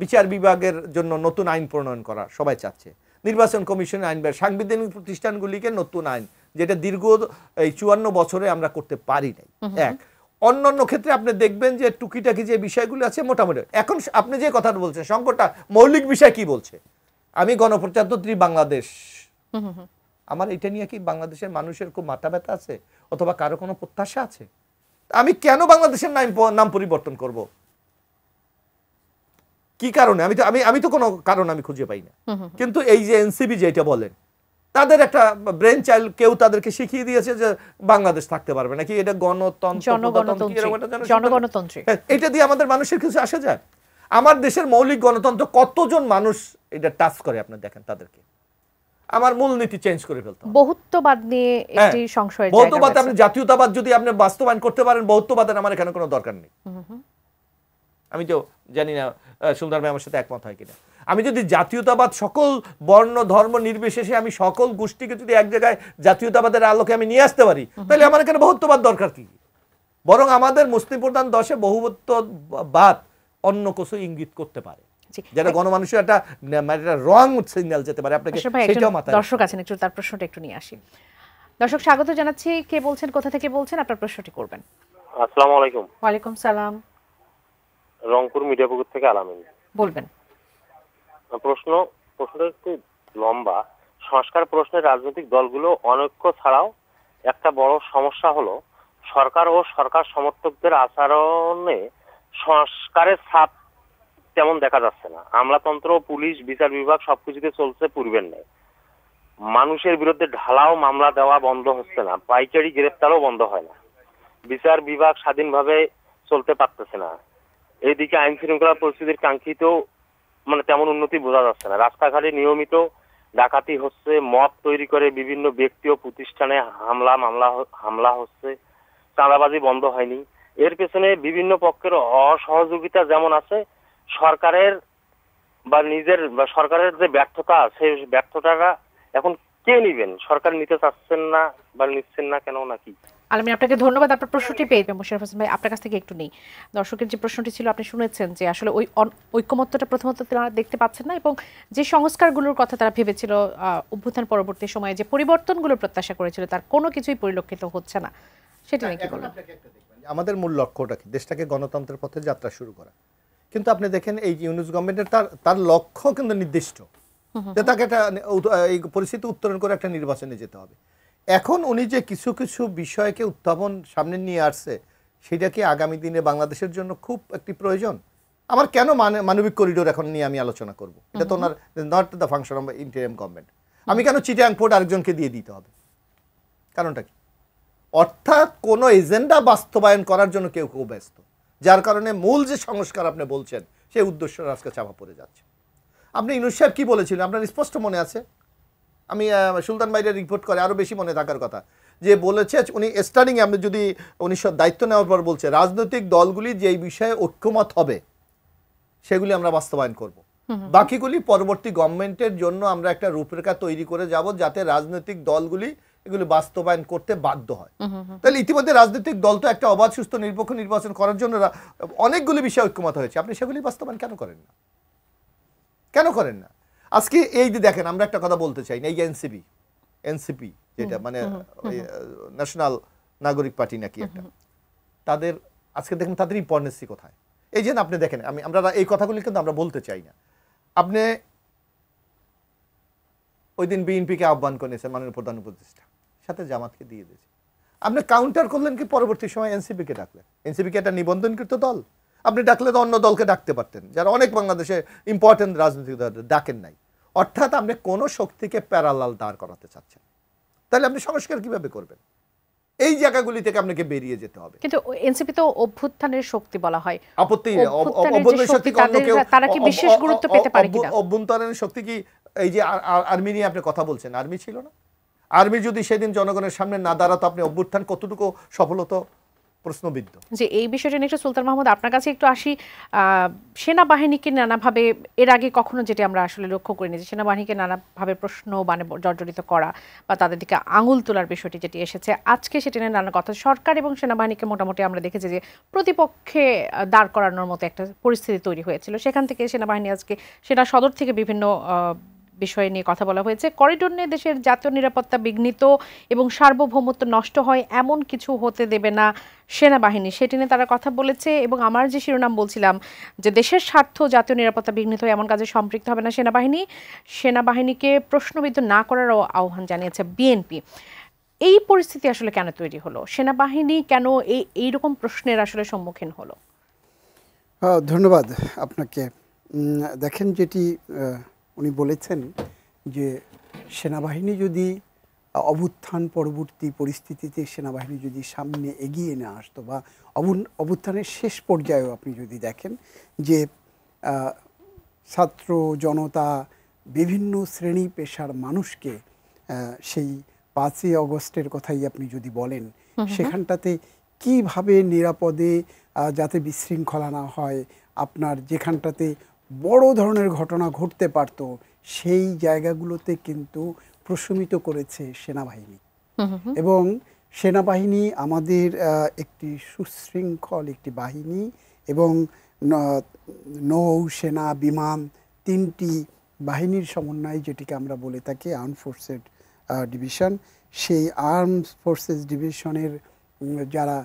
[SPEAKER 2] বিচার বিভাগের জন্য নতুন আইন প্রণয়ন করা সবাই চাচ্ছে। নির্বাচন কমিশনের আইন, সাংবিধানিক প্রতিষ্ঠানগুলিকে নতুন আইন, যেটা দীর্ঘ এই 54 বছরে আমরা করতে পারি নাই। এক, অন্যান্য ক্ষেত্রে আপনি দেখবেন যে টুকিটাকি যে বিষয়গুলো আছে মোটামুটি। এখন আপনি যে কথাটা বলছেন, সংকটটা মৌলিক বিষয় কি বলছে, আমি গণপ্রজাতন্ত্রী বাংলাদেশ, আমার এটা নিয়ে কি বাংলাদেশের মানুষের খুব মাথা ব্যথা আছে অথবা কারো কোনো প্রত্যাশা আছে? আমি কেন বাংলাদেশের নাম পরিবর্তন করব? কি কারণে? আমি তো কোনো কারণ আমি খুঁজে পাই না। কিন্তু এই যে এনসিপি যেটা বলেন, তাদের একটা ব্রেন চাইল্ড কেউ তাদেরকে শিখিয়ে দিয়েছে যে বাংলাদেশ থাকতে পারবে নাকি, এটা
[SPEAKER 1] জনগণতন্ত্র,
[SPEAKER 2] এটা দিয়ে আমাদের মানুষের কিছু আসে যায়? আমার দেশের মৌলিক গণতন্ত্র কতজন মানুষ এটা টাচ করে আপনি দেখেন, তাদেরকে আমার মূলনীতি চেঞ্জ করে ফেলতে হবে।
[SPEAKER 1] বহুত্ববাদ নিয়ে একটি সংশয়ের জায়গা
[SPEAKER 2] বহুত্ববাদ,
[SPEAKER 1] আছে।
[SPEAKER 2] আপনি জাতীয়তাবাদ যদি আপনি বাস্তবায়ন করতে পারেন, বহুত্ববাদের আমার এখানে কোনো দরকার নেই। আমি তো জানি না সুলতান ভাই আমার সাথে একমত হয় কিনা। আমি যদি জাতীয়তাবাদ সকল বর্ণ ধর্ম নির্বিশেষে আমি সকল গোষ্ঠীকে যদি এক জায়গায় জাতীয়তাবাদের আলোকে আমি নিয়ে আসতে পারি, তাহলে আমার এখানে বহুত্ববাদ দরকার কি? বরং আমাদের মুসলিম প্রধান দেশে বহুত্ববাদ অন্য কিছু ইঙ্গিত করতে পারে, যেটা গণমানুষের একটা রং সিগন্যাল যেতে পারে। আপনাকে সেটাও মাথায়।
[SPEAKER 1] দর্শক আছেন, একটু তার প্রশ্নটা একটু নিয়ে আসি। দর্শক স্বাগত জানাচ্ছি, কে বলছেন, কোথা থেকে বলছেন, আপনার প্রশ্নটি করবেন।
[SPEAKER 4] আসসালামু আলাইকুম।
[SPEAKER 1] ওয়ালাইকুম সালাম।
[SPEAKER 4] রংপুর মিডিয়াপুকুর থেকে আলামিন
[SPEAKER 1] বলবেন।
[SPEAKER 4] প্রশ্নটা একটু লম্বা। সংস্কার প্রশ্নে রাজনৈতিক দলগুলো অনৈক্য ছাড়াও একটা বড় সমস্যা হলো সরকার ও সরকার সমর্থকদের আচরণে সংস্কারের ছাপ তেমন দেখা যাচ্ছে না। আমলাতন্ত্র, পুলিশ, বিচার বিভাগ সবকিছুতে চলছে পূর্বের ন্যায়। মানুষের বিরুদ্ধে ঢালাও মামলা দেওয়া বন্ধ হচ্ছে না, পাইকারি গ্রেপ্তারও বন্ধ হয় না, বিচার বিভাগ স্বাধীনভাবে চলতে পারতেছে না। এইদিকে আইন শৃঙ্খলা পরিস্থিতির কাঙ্ক্ষিত তেমন উন্নতি বোঝা যাচ্ছে না। রাস্তাঘাটে নিয়মিত ডাকাতি হচ্ছে, মব তৈরি করে বিভিন্ন ব্যক্তি ও প্রতিষ্ঠানে হামলা হচ্ছে, চাঁদাবাজি বন্ধ হয়নি। এর পেছনে বিভিন্ন পক্ষের অসহযোগিতা যেমন আছে, সরকারের সরকারের যে ব্যর্থতা, সেই ব্যর্থতাটা এখন কে নিবেন? সরকার নিতে চাচ্ছেন না বা নিচ্ছেন না কেন নাকি?
[SPEAKER 1] আলামিন, আপনাকে ধন্যবাদ। আপনার প্রশ্নটি পেয়ে মোশাররফ হোসেন ভাই আপনার কাছ থেকে একটু নেই। দর্শকের যে প্রশ্নটি ছিল আপনি শুনেছেন যে আসলে ওই ঐক্যমত্যটা প্রথমত তারা দেখতে পাচ্ছেন না, এবং যে সংস্কারগুলোর কথা তারা ভেবেছিল অভ্যুত্থান পরবর্তী সময়ে যে পরিবর্তনগুলো প্রত্যাশা করেছিল তার কোনো কিছুই পরিলক্ষিত হচ্ছে না, সেটা নিয়ে কি বলবেন?
[SPEAKER 2] আমাদের মূল লক্ষ্যটা কি? দেশটাকে গণতন্ত্রের পথে যাত্রা শুরু করা। কিন্তু আপনি দেখেন এই ইউনূস গভর্নমেন্টের তার লক্ষ্য কিন্তু নির্দিষ্ট, যে তাকে একটা এই পরিস্থিতি উত্তরণ করে একটা নির্বাচনে যেতে হবে। এখন উনি যে কিছু কিছু বিষয়কে উত্থাপন সামনে নিয়ে আসছে, সেটা কি আগামী দিনে বাংলাদেশের জন্য খুব একটি প্রয়োজন? আমার কেন মানবিক করিডোর এখন নিয়ে আমি আলোচনা করব? এটা তো ওনার not the function of interim government. আমি কেন চিটাং পোর্ট আরেকজনকে দিয়ে দিতে হবে? কারণটা কি? অর্থাৎ কোনো এজেন্ডা বাস্তবায়ন করার জন্য কেউ কেউ ব্যস্ত, যার কারণে মূল যে সংস্কার আপনি বলছেন সেই উদ্দেশ্য আজকে চাপা পড়ে যাচ্ছে। আপনি ইউনূস সাহেব কি বলেছিলেন আপনার স্পষ্ট মনে আছে? আমি সুলতান ভাইয়ের রিপোর্ট করে আরও বেশি মনে থাকার কথা, যে বলেছে উনি স্টার্টিংয়ে আপনি যদি উনি দায়িত্ব নেওয়ার পর বলছে রাজনৈতিক দলগুলি যেই বিষয়ে ঐক্যমত হবে সেগুলি আমরা বাস্তবায়ন করব, বাকিগুলি পরবর্তী গভর্নমেন্টের জন্য আমরা একটা রূপরেখা তৈরি করে যাব যাতে রাজনৈতিক দলগুলি এগুলি বাস্তবায়ন করতে বাধ্য হয়। তাহলে ইতিমধ্যে রাজনৈতিক দল তো একটা অবাধ, সুস্থ, নিরপেক্ষ নির্বাচন করার জন্য অনেকগুলি বিষয়ে ঐক্যমত হয়েছে, আপনি সেগুলি বাস্তবায়ন কেন করেন না? কেন করেন না? আজকে এই যে দেখেন, আমরা একটা কথা বলতে চাই না, এই এনসিপি যেটা ন্যাশনাল নাগরিক পার্টি নাকি একটা, তাদের আজকে দেখেন তাদের ইম্পর্টেন্সি কোথায়? এই যে আপনি দেখেন, আমরা এই কথাগুলি কিন্তু আমরা বলতে চাই না। আপনি ওই দিন বিএনপিকে আহ্বান করেছেন মাননীয় প্রধান উপদেষ্টা, সাথে জামাতকে দিয়ে দিয়েছে। আপনি কাউন্টার করলেন কি পরবর্তী সময় এনসিপিকে ডাকলেন। এনসিপিকে একটা নিবন্ধনকৃত দল, আপনি ডাকলে তো অন্য দলকে ডাকতে পারতেন, যারা অনেক বাংলাদেশে ইম্পর্টেন্ট রাজনৈতিক দল, ডাকেন নাই। অর্থাৎ আপনি কোনো শক্তিকে প্যারালাল দাঁড় করাতে চাচ্ছেন, তাহলে আপনি সংস্কার কিভাবে করবেন? এই জায়গাগুলি থেকে আপনাকে বেরিয়ে যেতে হবে।
[SPEAKER 1] কিন্তু এনসিপি তো অভ্যুত্থানের শক্তি বলা হয়,
[SPEAKER 2] আপত্তি অভ্যন্তরীণ শক্তি,
[SPEAKER 1] তারা কি বিশেষ গুরুত্ব পেতে পারে কিনা?
[SPEAKER 2] অভ্যন্তরীণ শক্তি কি? এই যে আর্মি নিয়ে আপনি কথা বলছেন, আর্মি ছিল না? আর্মি যদি সেদিন জনগণের সামনে না দাঁড়াতো, আপনি অভ্যুত্থান কতটুকু সফল হতো? প্রশ্নবিদ্ধ।
[SPEAKER 1] যে এই বিষয়টা নিয়ে সুলতান মাহমুদ আপনার কাছে একটু আসি। সেনাবাহিনীকে নানাভাবে এর আগে কখনো যেটি আমরা আসলে লক্ষ্য করিনি, যে সেনাবাহিনীকে নানাভাবে প্রশ্ন জর্জরিত করা বা তাদের দিকে আঙুল তোলার বিষয়টি যেটি এসেছে আজকে, সেটি নিয়ে নানা কথা। সরকার এবং সেনাবাহিনীকে মোটামুটি আমরা দেখেছি যে প্রতিপক্ষে দাঁড় করানোর মতো একটা পরিস্থিতি তৈরি হয়েছিল। সেখান থেকে সেনাবাহিনী আজকে সেনা সদর থেকে বিভিন্ন বিষয় নিয়ে কথা বলা হয়েছে। করিডোর নিয়ে দেশের জাতীয় নিরাপত্তা বিঘ্নিত এবং সার্বভৌমত্ব নষ্ট হয় এমন কিছু হতে দেবে না সেনাবাহিনী, সেটি নিয়ে তারা কথা বলেছে। এবং আমার যে শিরোনাম বলছিলাম যে দেশের স্বার্থ, জাতীয় নিরাপত্তা বিঘ্নিত হয় এমন কাজে সম্পৃক্ত হবে না সেনাবাহিনী, সেনাবাহিনীকে প্রশ্নবিদ্ধ না করারও আহ্বান জানিয়েছে বিএনপি। এই পরিস্থিতি আসলে কেন তৈরি হলো? সেনাবাহিনী কেন এইরকম প্রশ্নের আসলে সম্মুখীন হলো?
[SPEAKER 3] ধন্যবাদ আপনাকে। দেখেন, যেটি উনি বলেছেন যে সেনাবাহিনী যদি অভ্যুত্থান পরবর্তী পরিস্থিতিতে সেনাবাহিনী যদি সামনে এগিয়ে না আসতো বা অভ্যুত্থানের শেষ পর্যায়েও আপনি যদি দেখেন যে ছাত্র জনতা বিভিন্ন শ্রেণী পেশার মানুষকে সেই 5ই অগস্টের কথাই আপনি যদি বলেন, সেখানটাতে কিভাবে নিরাপদে যাতে বিশৃঙ্খলা না হয়, আপনার যেখানটাতে বড় ধরনের ঘটনা ঘটতে পারত সেই জায়গাগুলোতে কিন্তু প্রশমিত করেছে সেনাবাহিনী। এবং সেনাবাহিনী আমাদের একটি সুশৃঙ্খল একটি বাহিনী এবং নৌ সেনা বিমান 3টি বাহিনীর সমন্বয়ে যেটিকে আমরা বলে থাকি আর্ম ফোর্সেস ডিভিশন, সেই আর্মড ফোর্সেস ডিভিশনের যারা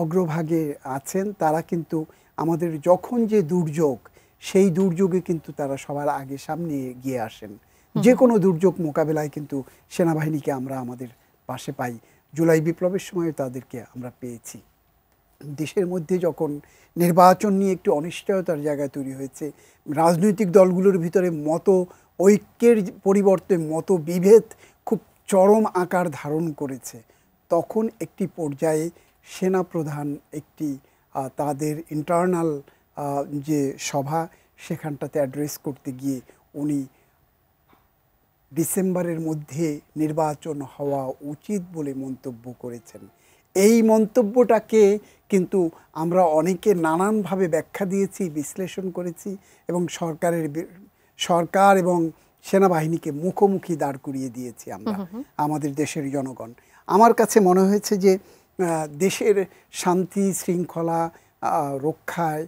[SPEAKER 3] অগ্রভাগে আছেন তারা কিন্তু আমাদের যখন যে দুর্যোগ, সেই দুর্যোগে কিন্তু তারা সবার আগে সামনে এগিয়ে আসেন। যে কোনো দুর্যোগ মোকাবেলায় কিন্তু সেনাবাহিনীকে আমরা আমাদের পাশে পাই। জুলাই বিপ্লবের সময় তাদেরকে আমরা পেয়েছি। দেশের মধ্যে যখন নির্বাচন নিয়ে একটি অনিশ্চয়তার জায়গায় তৈরি হয়েছে, রাজনৈতিক দলগুলোর ভিতরে মত ঐক্যের পরিবর্তে মত বিভেদ খুব চরম আকার ধারণ করেছে, তখন একটি পর্যায়ে সেনাপ্রধান একটি তাদের ইন্টারনাল যে সভা সেখানটাতে অ্যাড্রেস করতে গিয়ে উনি ডিসেম্বরের মধ্যে নির্বাচন হওয়া উচিত বলে মন্তব্য করেছেন। এই মন্তব্যটাকে কিন্তু আমরা অনেকে নানানভাবে ব্যাখ্যা দিয়েছি, বিশ্লেষণ করেছি এবং সরকার এবং সেনাবাহিনীকে মুখোমুখি দাঁড় করিয়ে দিয়েছি আমরা, আমাদের দেশের জনগণ। আমার কাছে মনে হয়েছে যে দেশের শান্তি শৃঙ্খলা রক্ষায়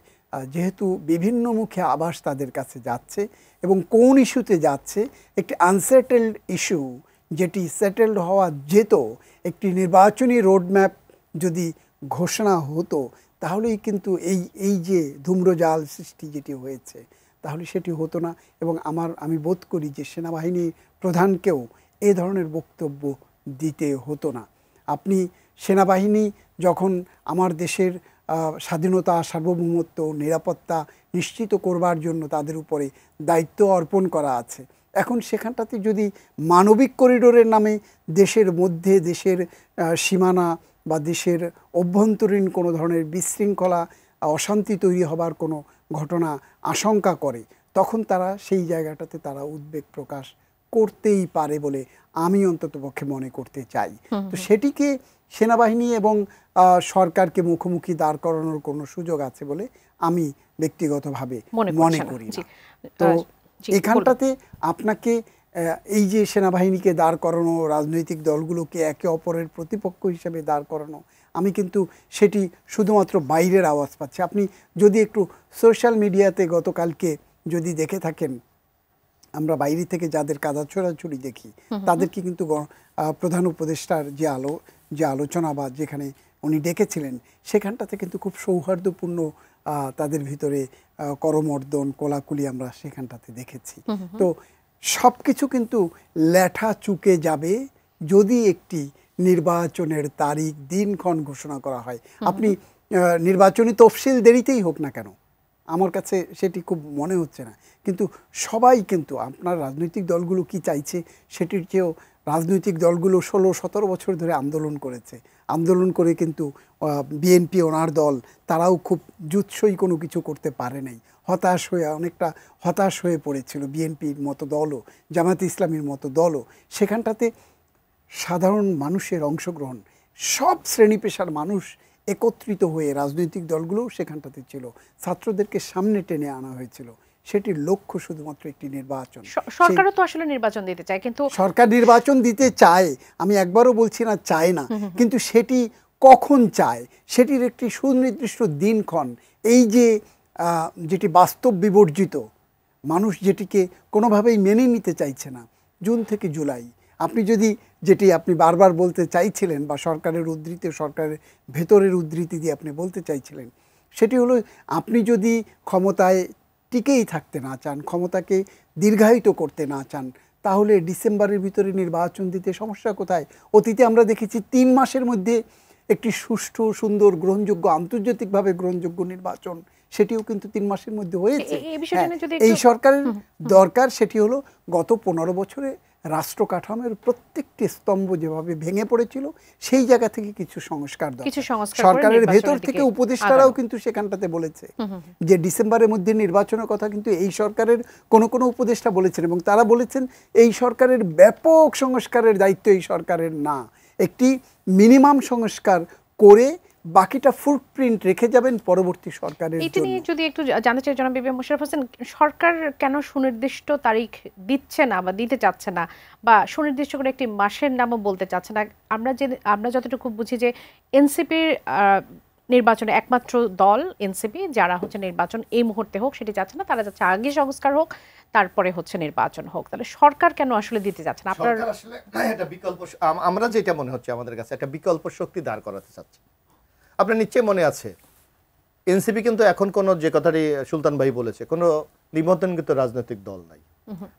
[SPEAKER 3] যেহেতু বিভিন্ন মুখে আভাস তাদের কাছে যাচ্ছে এবং কোন ইস্যুতে যাচ্ছে, একটি আনসেটেলড ইস্যু যেটি সেটেলড হওয়া যেত, একটি নির্বাচনী রোডম্যাপ যদি ঘোষণা হতো তাহলেই কিন্তু এই যে ধূম্রজাল সৃষ্টি যেটি হয়েছে তাহলে সেটি হতো না। এবং আমি বোধ করি যে সেনাবাহিনী প্রধানকেও এ ধরনের বক্তব্য দিতে হতো না। আপনি সেনাবাহিনী যখন আমার দেশের স্বাধীনতা, সার্বভৌমত্ব, নিরাপত্তা নিশ্চিত করবার জন্য তাদের উপরে দায়িত্ব অর্পণ করা আছে, এখন সেখানটাতে যদি মানবিক করিডোরের নামে দেশের মধ্যে দেশের সীমানা বা দেশের অভ্যন্তরীণ কোনো ধরনের বিশৃঙ্খলা অশান্তি তৈরি হবার কোনো ঘটনা আশঙ্কা করে, তখন তারা সেই জায়গাটাতে তারা উদ্বেগ প্রকাশ করতেই পারে বলে আমি অন্ততপক্ষে মনে করতে চাই। তো সেটিকে সেনাবাহিনী এবং সরকারকে মুখোমুখি দাঁড় করানোর কোনো সুযোগ আছে বলে আমি ব্যক্তিগতভাবে মনে করি না। তো এখানটাতে আপনাকে এই যে সেনাবাহিনীকে দাঁড় করানো, রাজনৈতিক দলগুলোকে একে অপরের প্রতিপক্ষ হিসেবে দাঁড় করানো, আমি কিন্তু সেটি শুধুমাত্র বাইরের আওয়াজ পাচ্ছি। আপনি যদি একটু সোশ্যাল মিডিয়াতে গতকালকে যদি দেখে থাকেন, আমরা বাইরে থেকে যাদের কাদা ছোড়াছুড়ি দেখি তাদেরকে কিন্তু প্রধান উপদেষ্টার যে আলোচনা বা যেখানে উনি ডেকেছিলেন সেখানটাতে কিন্তু খুব সৌহার্দ্যপূর্ণ তাদের ভিতরে করমর্দন কোলাকুলি আমরা সেখানটাতে দেখেছি। তো সব কিছু কিন্তু লেঠা চুকে যাবে যদি একটি নির্বাচনের তারিখ দিনক্ষণ ঘোষণা করা হয়। আপনি নির্বাচনী তফসিল দেরিতেই হোক না কেন, আমার কাছে সেটি খুব মনে হচ্ছে না, কিন্তু সবাই কিন্তু আপনার রাজনৈতিক দলগুলো কি চাইছে সেটির চেয়েও রাজনৈতিক দলগুলো 16-17 বছর ধরে আন্দোলন করেছে, আন্দোলন করে কিন্তু বিএনপি ওনার দল তারাও খুব জুৎসই কোনো কিছু করতে পারে নাই, অনেকটা হতাশ হয়ে পড়েছিল বিএনপির মতো দলও, জামায়াতে ইসলামীর মতো দলও। সেখানটাতে সাধারণ মানুষের অংশগ্রহণ, সব শ্রেণী পেশার মানুষ একত্রিত হয়ে রাজনৈতিক দলগুলোও সেখানটাতে ছিল, ছাত্রদেরকে সামনে টেনে আনা হয়েছিল। সেটির লক্ষ্য শুধুমাত্র একটি নির্বাচন।
[SPEAKER 1] সরকারও তো আসলে নির্বাচন দিতে চায়, কিন্তু
[SPEAKER 3] সরকার নির্বাচন দিতে চায়, আমি একবারও বলছি না চায় না, কিন্তু সেটি কখন চায় সেটির একটি সুনির্দিষ্ট দিনক্ষণ, এই যে যেটি বাস্তব বিবর্জিত, মানুষ যেটিকে কোনোভাবেই মেনে নিতে চাইছে না, জুন থেকে জুলাই, আপনি যদি যেটি আপনি বারবার বলতে চাইছিলেন বা সরকারের উদ্ধৃতি, সরকারের ভেতরের উদ্ধৃতি দিয়ে আপনি বলতে চাইছিলেন, সেটি হলো আপনি যদি ক্ষমতায় টিকেই থাকতে না চান, ক্ষমতাকে দীর্ঘায়িত করতে না চান, তাহলে ডিসেম্বরের ভিতরে নির্বাচন দিতে সমস্যা কোথায়? অতীতে আমরা দেখেছি 3 মাসের মধ্যে একটি সুষ্ঠু, সুন্দর, গ্রহণযোগ্য, আন্তর্জাতিকভাবে গ্রহণযোগ্য নির্বাচন, সেটিও কিন্তু 3 মাসের মধ্যে হয়েছে। এই সরকারের দরকার সেটি হলো গত 15 বছরে রাষ্ট্র কাঠামোর প্রত্যেকটি স্তম্ভ যেভাবে ভেঙে পড়েছিল সেই জায়গা থেকে কিছু সংস্কার দরকার। সরকারের ভেতর থেকে উপদেষ্টারাও কিন্তু সেখানটাতে বলেছে যে ডিসেম্বরের মধ্যে নির্বাচনের কথা কিন্তু এই সরকারের কোনো কোনো উপদেষ্টা বলেছেন, এবং তারা বলেছেন এই সরকারের ব্যাপক সংস্কারের দায়িত্ব এই সরকারের না, একটি মিনিমাম সংস্কার করে বাকিটা ফুটপ্রিন্ট রেখে যাবেন পরবর্তী সরকারের জন্য।
[SPEAKER 1] এটা নিয়ে যদি একটু জানতে চাই জনাব বিবি মোশাররফ হোসেন, সরকার কেন সুনির্দিষ্ট তারিখ দিচ্ছে না বা দিতে চাচ্ছে না, বা সুনির্দিষ্ট করে একটি মাসের নামও বলতে চাচ্ছে না? আমরা যতটুকু বুঝি যে এনসিপির নির্বাচনে একমাত্র দল এনসিপি যারা হচ্ছে নির্বাচন এই মুহূর্তে হোক সেটি চাচ্ছে না, তারা যাচ্ছে আগে সংস্কার হোক তারপরে হচ্ছে নির্বাচন হোক। তাহলে সরকার কেন আসলে দিতে যাচ্ছে না? আপনার
[SPEAKER 2] আসলে একটা বিকল্প, আমরা যেটা মনে হচ্ছে আমাদের কাছে একটা বিকল্প শক্তি দাঁড় করাতে চাচ্ছে। আপনার নিশ্চয়ই মনে আছে এনসিপি কিন্তু এখন কোনো, যে কথাটি সুলতান ভাই বলেছে, কোনো নিবন্ধনকৃত রাজনৈতিক দল নাই,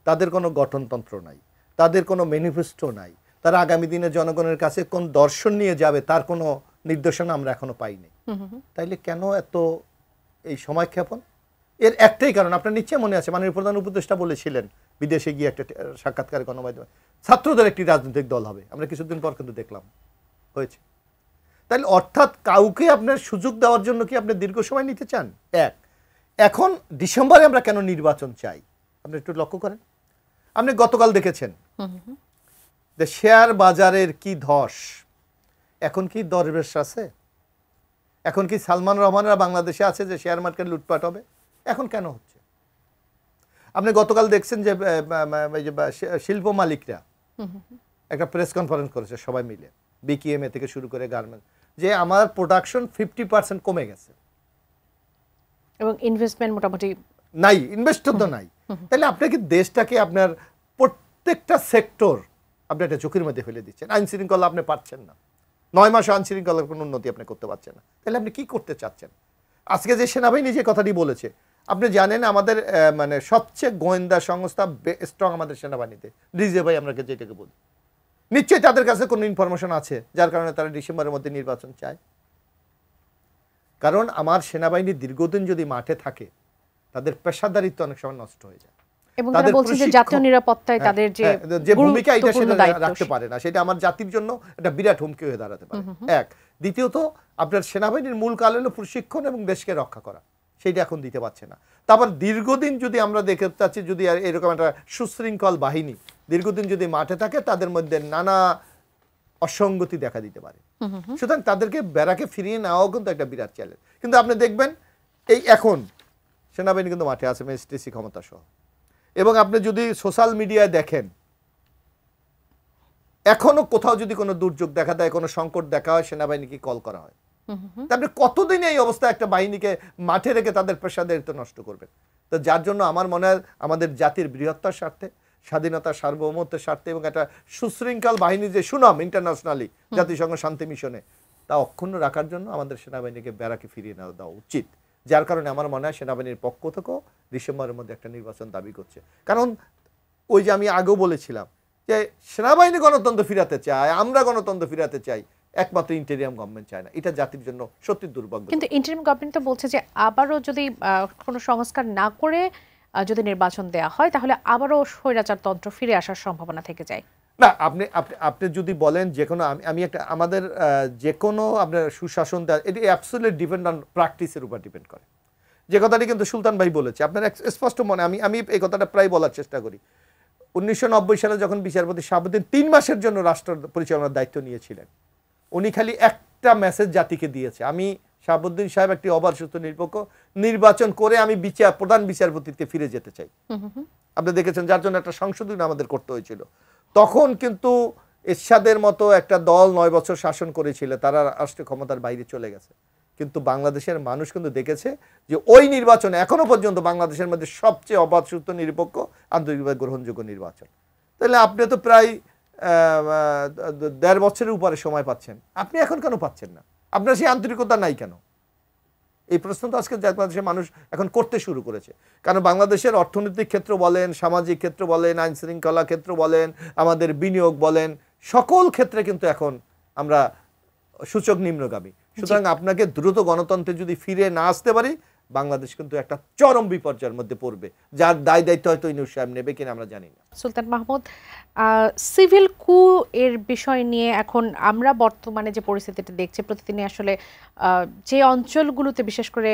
[SPEAKER 2] তাদের কোনো গঠনতন্ত্র নাই, তাদের কোনো ম্যানিফেস্টো নাই, তারা আগামী দিনে জনগণের কাছে কোন দর্শন নিয়ে যাবে তার কোনো নির্দেশনা আমরা এখনো পাইনি। তাইলে কেন এত এই সময়ক্ষেপণ? এর একটাই কারণ, আপনার নিশ্চয়ই মনে আছে মাননীয় প্রধান উপদেষ্টা বলেছিলেন বিদেশে গিয়ে একটা সাক্ষাৎকারে গণমাধ্যমে, ছাত্রদের একটি রাজনৈতিক দল হবে। আমরা কিছুদিন পর কিন্তু দেখলাম হয়েছে। তাহলে অর্থাৎ কাউকে আপনার সুযোগ দেওয়ার জন্য কি আপনি দীর্ঘ সময় নিতে চান? এখন ডিসেম্বরে আমরা কেন নির্বাচন চাই আপনি একটু লক্ষ্য করেন। আপনি গতকাল দেখেছেন যে শেয়ার বাজারের কি ধস। এখন কি দরবেশ আছে? এখন কি সালমান রহমানরা বাংলাদেশে আছে যে শেয়ার মার্কেট লুটপাট হবে? এখন কেন হচ্ছে? আপনি গতকাল দেখছেন যে শিল্প মালিকরা একটা প্রেস কনফারেন্স করেছে সবাই মিলে, বিকিএমএ থেকে শুরু করে গার্মেন্টস, যে আমার প্রোডাকশন 50% কমে গেছে
[SPEAKER 1] এবং ইনভেস্টমেন্ট মোটামুটি
[SPEAKER 2] নাই, ইনভেস্টর তো নাই। তাহলে আপনাকে দেশটাকে আপনার প্রত্যেকটা সেক্টর আপনি একটা ঝুঁকির মধ্যে ফেলে দিচ্ছেন। আইন শৃঙ্খলা আপনি পাচ্ছেন না, 9 মাসে আইন শৃঙ্খলার কোনো উন্নতি আপনি করতে পারছেন না। তাহলে আপনি কি করতে চাচ্ছেন? আজকে যে সেনাবাহিনী যে কথাটি বলেছে, আপনি জানেন আমাদের মানে সবচেয়ে গোয়েন্দা সংস্থা স্ট্রং আমাদের সেনাবাহিনীতে, ডিজে ভাই আমরা যেটাকে বলি, নিশ্চয়ই তাদের কাছে কোনো ইনফরমেশন আছে যার কারণে তারা ডিসেম্বরের মধ্যে নির্বাচন চায়। কারণ আমার সেনাবাহিনী দীর্ঘদিন যদি মাঠে থাকে তাদের পেশাদারিত্ব অনেক সময় নষ্ট হয়ে যায়,
[SPEAKER 1] এবং তারা বলছে যে জাতীয় নিরাপত্তায় তাদের যে
[SPEAKER 2] ভূমিকা এটা সেটা রাখতে পারে না, সেটা আমার জাতির জন্য একটা বিরাট হুমকি হয়ে দাঁড়াতে পারে। দ্বিতীয়ত আপনার সেনাবাহিনীর মূল কাল হলো প্রশিক্ষণ এবং দেশকে রক্ষা করা, সেইটা এখন দিতে পারছে না। তারপর দীর্ঘদিন যদি আমরা দেখতে চাচ্ছি, যদি এরকম একটা সুশৃঙ্খল বাহিনী দীর্ঘদিন যদি মাঠে থাকে তাদের মধ্যে নানা অসঙ্গতি দেখা দিতে পারে। সুতরাং তাদেরকে ব্যারাকে ফিরিয়ে নেওয়াও কিন্তু একটা বিরাট চ্যালেঞ্জ। কিন্তু আপনি দেখবেন এই এখন সেনাবাহিনী কিন্তু মাঠে আছে ম্যাজিস্ট্রেসি ক্ষমতা সহ, এবং আপনি যদি সোশ্যাল মিডিয়ায় দেখেন এখনো কোথাও যদি কোনো দুর্যোগ দেখা দেয়, কোনো সংকট দেখা হয়, সেনাবাহিনীকে কল করা হয়। তারপরে কতদিন এই অবস্থা একটা বাহিনীকে মাঠে রেখে তাদের পেশাদারিত্ব নষ্ট করবেন? তো যার জন্য আমার মনে হয় আমাদের জাতির বৃহত্তর স্বার্থে, স্বাধীনতা সার্বভৌমত্বের স্বার্থে এবং একটা সুশৃঙ্খল বাহিনী যে সুনাম ইন্টারন্যাশনালি জাতিসংঘ শান্তি মিশনে, তা অক্ষুণ্ণ রাখার জন্য আমাদের সেনাবাহিনীকে ব্যারাকে ফিরিয়ে দেওয়া উচিত। যার কারণে আমার মনে হয় সেনাবাহিনীর পক্ষ থেকেও ডিসেম্বরের মধ্যে একটা নির্বাচন দাবি করছে। কারণ ওই যে আমি আগেও বলেছিলাম যে সেনাবাহিনী গণতন্ত্র ফিরাতে চায়, আমরা গণতন্ত্র ফিরাতে চাই, একমাত্র ইন্টেরিয়াম গভর্নমেন্ট চায় না। এটা জাতির জন্য সত্যি দুর্ভাগ্য।
[SPEAKER 1] কিন্তু ইন্টারিম গভর্নমেন্ট তো বলছে যে আবারও যদি কোনো সংস্কার না করে যদি নির্বাচন দেয়া হয় তাহলে আবারও স্বৈরাচারতন্ত্র ফিরে আসার সম্ভাবনা থেকে যায়।
[SPEAKER 2] না, আপনি যদি বলেন যে কোনো, আমি একটা আমাদের যে কোনো আপনার সুশাসন এটি অ্যাবসলিউটলি ডিপেন্ড অন প্র্যাকটিসের উপর ডিপেন্ড করে। যে কথাটি কিন্তু সুলতান ভাই বলেছে, আপনার স্পষ্ট মনে, আমি এই কথাটা প্রায় বলার চেষ্টা করি। 1990 সালে যখন বিচারপতি শাহাবুদ্দিন 3 মাসের জন্য রাষ্ট্র পরিচালনার দায়িত্ব নিয়েছিলেন, উনি খালি একটা মেসেজ জাতিকে দিয়েছে, আমি শাহাবুদ্দিন সাহেব একটি অবাধ সুষ্ঠু নিরপেক্ষ নির্বাচন করে আমি প্রধান বিচারপতিতে ফিরে যেতে চাই। আপনি দেখেছেন, যার জন্য একটা সংশোধন আমাদের করতে হয়েছিল। তখন কিন্তু এরশাদের মতো একটা দল 9 বছর শাসন করেছিল, তারা রাষ্ট্রীয় ক্ষমতার বাইরে চলে গেছে। কিন্তু বাংলাদেশের মানুষ কিন্তু দেখেছে যে ওই নির্বাচনে এখনো পর্যন্ত বাংলাদেশের মধ্যে সবচেয়ে অবাধ সুষ্ঠু নিরপেক্ষ আন্তর্জাতিকভাবে গ্রহণযোগ্য নির্বাচন। তাহলে আপনি তো প্রায় 1.5 বছরের উপরে সময় পাচ্ছেন, আপনি এখন কেন পাচ্ছেন না? আপনার সেই আন্তরিকতা নাই কেন? এই প্রশ্ন তো আজকে বাংলাদেশের মানুষ এখন করতে শুরু করেছে। কারণ বাংলাদেশের অর্থনৈতিক ক্ষেত্র বলেন, সামাজিক ক্ষেত্র বলেন, আইন শৃঙ্খলা ক্ষেত্র বলেন, আমাদের বিনিয়োগ বলেন, সকল ক্ষেত্রে কিন্তু এখন আমরা সূচক নিম্নগামী। সুতরাং আপনাকে দ্রুত গণতন্ত্রে যদি ফিরে না আসতে পারি, বাংলাদেশ কিন্তু একটা চরম বিপর্যয়ের মধ্যে পড়বে, যার দায় দায়িত্ব হয়তো ইউনূস সাহেব নেবে কিনা আমরা জানি না।
[SPEAKER 1] সুলতান মাহমুদ, সিভিল কু এর বিষয় নিয়ে এখন আমরা বর্তমানে যে পরিস্থিতিটা দেখছি, প্রতিদিনই আসলে যে অঞ্চলগুলোতে বিশেষ করে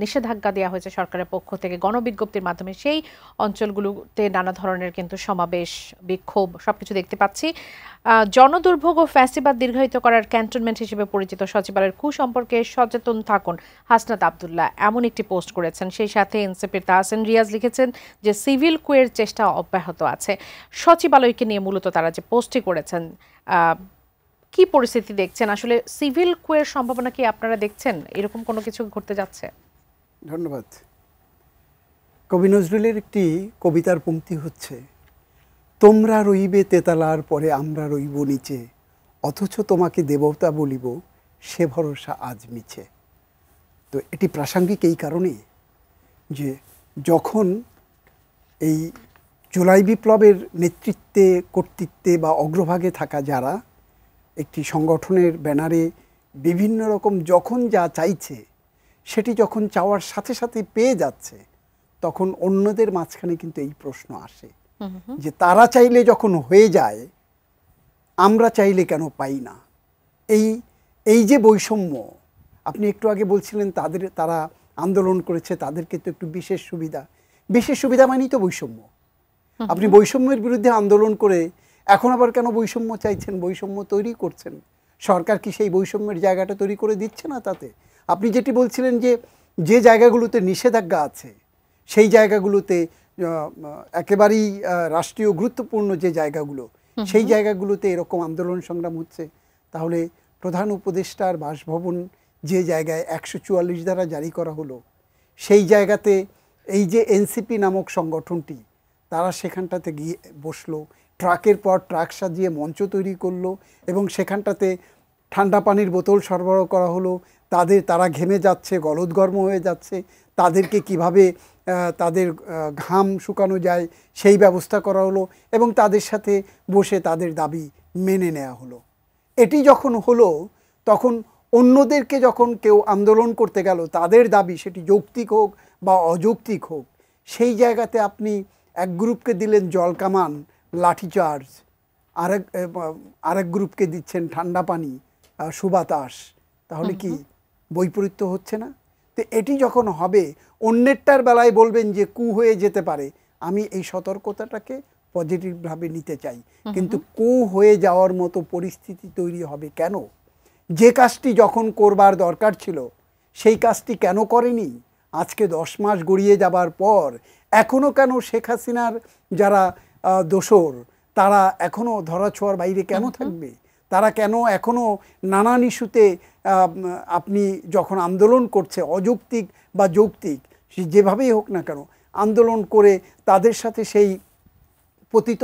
[SPEAKER 1] নিষেধাজ্ঞা দেওয়া হয়েছে সরকারের পক্ষ থেকে গণবিজ্ঞপ্তির মাধ্যমে, সেই অঞ্চলগুলোতে নানা ধরনের কিন্তু সমাবেশ, বিক্ষোভ সবকিছু দেখতে পাচ্ছি। জনদুর্ভোগ ও ফ্যাসিবাদ দীর্ঘায়িত করার ক্যান্টনমেন্ট হিসেবে পরিচিত সচিবালয়ের কু সম্পর্কে সচেতন থাকুন হাসনাত আব্দুল্লাহ, এমন একটি পোস্ট করেছেন। সেই সাথে এনসিপির তাহসিন রিয়াজ লিখেছেন যে সিভিল কুয়ের চেষ্টা অব্যাহত আছে। সচিবালয়কে নিয়ে মূলত তারা যে পোস্টটি করেছেন, কি পরিস্থিতি দেখছেন আসলে? সিভিল কুয়ের সম্ভাবনা কি আপনারা দেখছেন? এরকম কোনো কিছু ঘটতে যাচ্ছে?
[SPEAKER 3] ধন্যবাদ। কবি নজরুলের একটি কবিতার পংক্তি হচ্ছে, তোমরা রইবে তেতালার পরে আমরা রইব নিচে, অথচ তোমাকে দেবতা বলিব সে ভরসা আজ মিছে। তো এটি প্রাসঙ্গিক এই কারণে যে যখন এই জুলাই বিপ্লবের নেতৃত্বে, কর্তৃত্বে বা অগ্রভাগে থাকা যারা একটি সংগঠনের ব্যানারে বিভিন্ন রকম যখন যা চাইছে সেটি যখন চাওয়ার সাথে সাথে পেয়ে যাচ্ছে, তখন অন্যদের মাঝখানে কিন্তু এই প্রশ্ন আসে যে তারা চাইলে যখন হয়ে যায়, আমরা চাইলে কেন পাই না? এই যে বৈষম্য, আপনি একটু আগে বলছিলেন তারা আন্দোলন করেছে, তাদেরকে তো একটু বিশেষ সুবিধা মানেই তো বৈষম্য। আপনি বৈষম্যের বিরুদ্ধে আন্দোলন করে এখন আবার কেন বৈষম্য চাইছেন, বৈষম্য তৈরি করছেন? সরকার কি সেই বৈষম্যের জায়গাটা তৈরি করে দিচ্ছে না? তাতে আপনি যেটি বলছিলেন যে জায়গাগুলোতে নিষেধাজ্ঞা আছে, সেই জায়গাগুলোতে একেবারেই রাষ্ট্রীয় গুরুত্বপূর্ণ যে জায়গাগুলো, সেই জায়গাগুলোতে এরকম আন্দোলন সংগ্রাম হচ্ছে, তাহলে প্রধান উপদেষ্টার বাসভবন যে জায়গায় 144 ধারা জারি করা হলো, সেই জায়গাতে এই যে এনসিপি নামক সংগঠনটি, তারা সেখানটাতে গিয়ে বসলো, ট্রাকের পর ট্রাক সাজিয়ে মঞ্চ তৈরি করলো এবং সেখানটাতে ঠান্ডা পানির বোতল সরবরাহ করা হলো। তারা ঘেমে যাচ্ছে, গলদঘর্ম হয়ে যাচ্ছে, তাদেরকে কিভাবে তাদের ঘাম শুকানো যায় সেই ব্যবস্থা করা হলো এবং তাদের সাথে বসে তাদের দাবি মেনে নেওয়া হলো। এটি যখন হলো, তখন অন্যদেরকে যখন কেউ আন্দোলন করতে গেল, তাদের দাবি সেটি যৌক্তিক হোক বা অযৌক্তিক হোক, সেই জায়গাতে আপনি এক গ্রুপকে দিলেন জলকামান, লাঠিচার্জ, আরেক গ্রুপকে দিচ্ছেন ঠান্ডা পানি, সুবাতাস, তাহলে কি বৈপরীত্য হচ্ছে না? তো এটি যখন হবে, অন্যেরটার বেলায় বলবেন যে কু হয়ে যেতে পারে, আমি এই সতর্কতাটাকে পজিটিভভাবে নিতে চাই, কিন্তু কু হয়ে যাওয়ার মতো পরিস্থিতি তৈরি হবে কেন? যে কাজটি যখন করবার দরকার ছিল সেই কাজটি কেন করেনি? আজকে 10 মাস গড়িয়ে যাবার পর এখনও কেন শেখ হাসিনার যারা দোসর, তারা এখনও ধরাছোঁয়ার বাইরে কেন থাকবে? তারা কেন এখনও নানান ইস্যুতে আপনি যখন আন্দোলন করছে, অযৌক্তিক বা যৌক্তিক যেভাবেই হোক না কেন, আন্দোলন করে তাদের সাথে সেই পতিত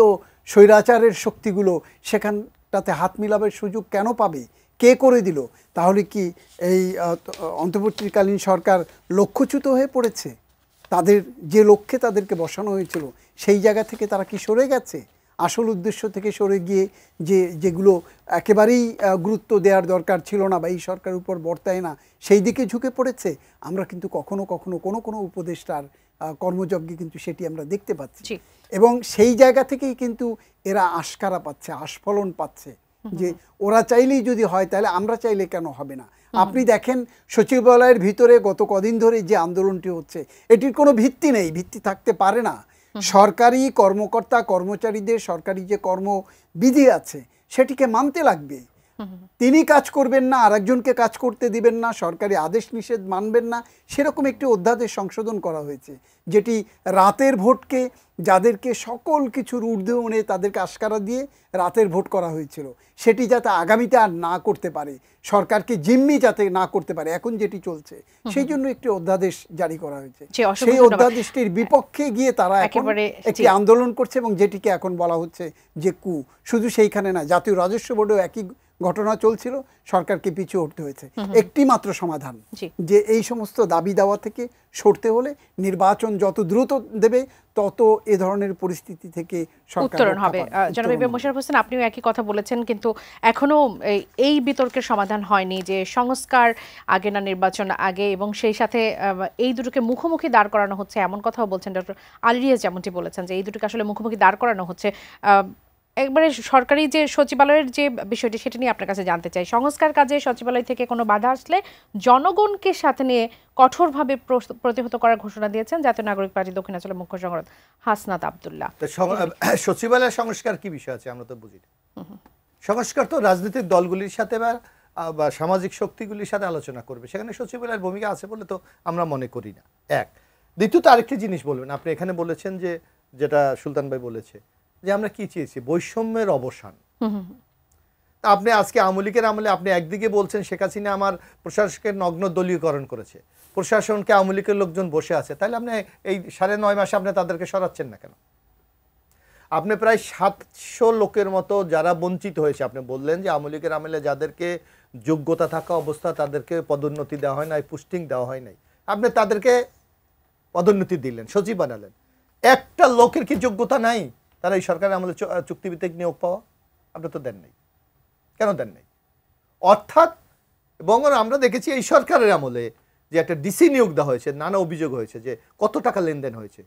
[SPEAKER 3] স্বৈরাচারের শক্তিগুলো সেখানটাতে হাত মিলাবার সুযোগ কেন পাবে? কে করে দিল? তাহলে কি এই অন্তর্বর্তীকালীন সরকার লক্ষ্যচ্যুত হয়ে পড়েছে? তাদের যে লক্ষ্যে তাদেরকে বসানো হয়েছিল সেই জায়গা থেকে তারা কি সরে গেছে? আসল উদ্দেশ্য থেকে সরে গিয়ে যেগুলো একেবারেই গুরুত্ব দেওয়ার দরকার ছিল না বা এই সরকারের উপর বর্তায় না, সেই দিকে ঝুঁকে পড়েছে? আমরা কিন্তু কখনো কখনো কোনো উপদেষ্টার কর্মযজ্ঞে কিন্তু সেটি আমরা দেখতে পাচ্ছি এবং সেই জায়গা থেকেই কিন্তু এরা আশকারা পাচ্ছে, আস্ফলন পাচ্ছে যে ওরা চাইলেই যদি হয় তাহলে আমরা চাইলে কেন হবে না? আপনি দেখেন সচিবালয়ের ভিতরে গত কদিন ধরে যে আন্দোলনটি হচ্ছে, এটির কোনো ভিত্তি নেই, ভিত্তি থাকতে পারে না। সরকারি কর্মকর্তা কর্মচারীদের সরকারি যে কর্মবিধি আছে সেটিকে মানতে লাগবে। তিনি কাজ করবেন না, আরেকজনকে কাজ করতে দিবেন না, সরকারি আদেশ নিষেধ মানবেন না, সেরকম একটি অধ্যাদেশ সংশোধন করা হয়েছে, যেটি রাতের ভোটকে, যাদেরকে সকল কিছুর ঊর্ধ্বে উঠে তাদেরকে আশকারা দিয়ে রাতের ভোট করা হয়েছিল, সেটি যাতে আগামীতে আর না করতে পারে, সরকারকে জিম্মি যাতে না করতে পারে, এখন যেটি চলছে সেই জন্য একটি অধ্যাদেশ জারি করা হয়েছে। সেই অধ্যাদেশটির বিপক্ষে গিয়ে তারা একটি আন্দোলন করছে এবং যেটিকে এখন বলা হচ্ছে যে কু। শুধু সেইখানে না, জাতীয় রাজস্ব বোর্ডেও একই ঘটনা চলছিল, সরকারকে পিছু হটতে হয়েছে। একটি মাত্র সমাধান,
[SPEAKER 1] জি।
[SPEAKER 3] যে এই সমস্ত দাবি দাওয়া থেকে সরতে হলে নির্বাচন যত দ্রুত দেবে তত এ ধরনের পরিস্থিতি থেকে সরকার
[SPEAKER 1] উত্তরণ
[SPEAKER 3] রক্ষা
[SPEAKER 1] হবে।
[SPEAKER 3] পাবে।
[SPEAKER 1] জনাব ইবিএম মোশাররফ হোসেন, আপনিও একই কথা বলেছেন, কিন্তু এখনো এই বিতর্কের সমাধান হয়নি যে সংস্কার আগে না নির্বাচন আগে, এবং সেই সাথে এই দুটোকে মুখোমুখি দাঁড় করানো হচ্ছে এমন কথাও বলছেন ডক্টর আলী রিয়াজ, যেমনটি বলেছেন যে এই দুটোকে আসলে মুখোমুখি দাঁড় করানো হচ্ছে। একবারে সরকারি যে সচিবালয়ের যে বিষয়টি সেটা নিয়ে আপনার কাছে জানতে চাই। সংস্কার কাজে সচিবালয় থেকে কোনো বাধা আসলে জনগণকে সাথে নিয়ে কঠোরভাবে প্রতিহত করার ঘোষণা দিয়েছেন জাতীয় নাগরিক পার্টি দক্ষিণাঞ্চলের মুখ্য সংগঠক হাসনাত আব্দুল্লাহ।
[SPEAKER 2] সচিবালয়ের সংস্কার কি বিষয় আছে আমরা তো বুঝি না। সংস্কার তো রাজনৈতিক দলগুলির সাথে বা সামাজিক শক্তিগুলির সাথে আলোচনা করবে, সেখানে সচিবালয়ের ভূমিকা আছে বলে তো আমরা মনে করি না। এক, দ্বিতীয়ত আরেকটি জিনিস বলবেন, আপনি এখানে বলেছেন যে, যেটা সুলতান ভাই বলেছে যে আমরা কি চেয়েছি, বৈষম্যের অবসান। তা আপনি আজকে আওয়ামী লীগের আমলে আপনি একদিকে বলছেন শেখ হাসিনা আমার প্রশাসকের নগ্ন দলীয়করণ করেছে, প্রশাসনকে আওয়ামী লীগের লোকজন বসে আছে, তাহলে আপনি এই 9.5 মাসে আপনি তাদেরকে সরাচ্ছেন না কেন? আপনি প্রায় 700 লোকের মতো যারা বঞ্চিত হয়েছে, আপনি বললেন যে আওয়ামী লীগের আমলে যাদেরকে যোগ্যতা থাকা অবস্থা তাদেরকে পদোন্নতি দেওয়া হয় নাই, পোস্টিং দেওয়া হয় নাই, আপনি তাদেরকে পদোন্নতি দিলেন, সচিব বানালেন। একটা লোকের কি যোগ্যতা নাই তারা এই সরকারের আমলে চুক্তিভিত্তিক নিয়োগ পাওয়া? আপনি তো দেন নাই, কেন দেন নাই? অর্থাৎ, এবং আমরা দেখেছি এই সরকারের আমলে যে একটা ডিসি নিয়োগ দেওয়া হয়েছে, নানা অভিযোগ হয়েছে যে কত টাকা লেনদেন হয়েছে,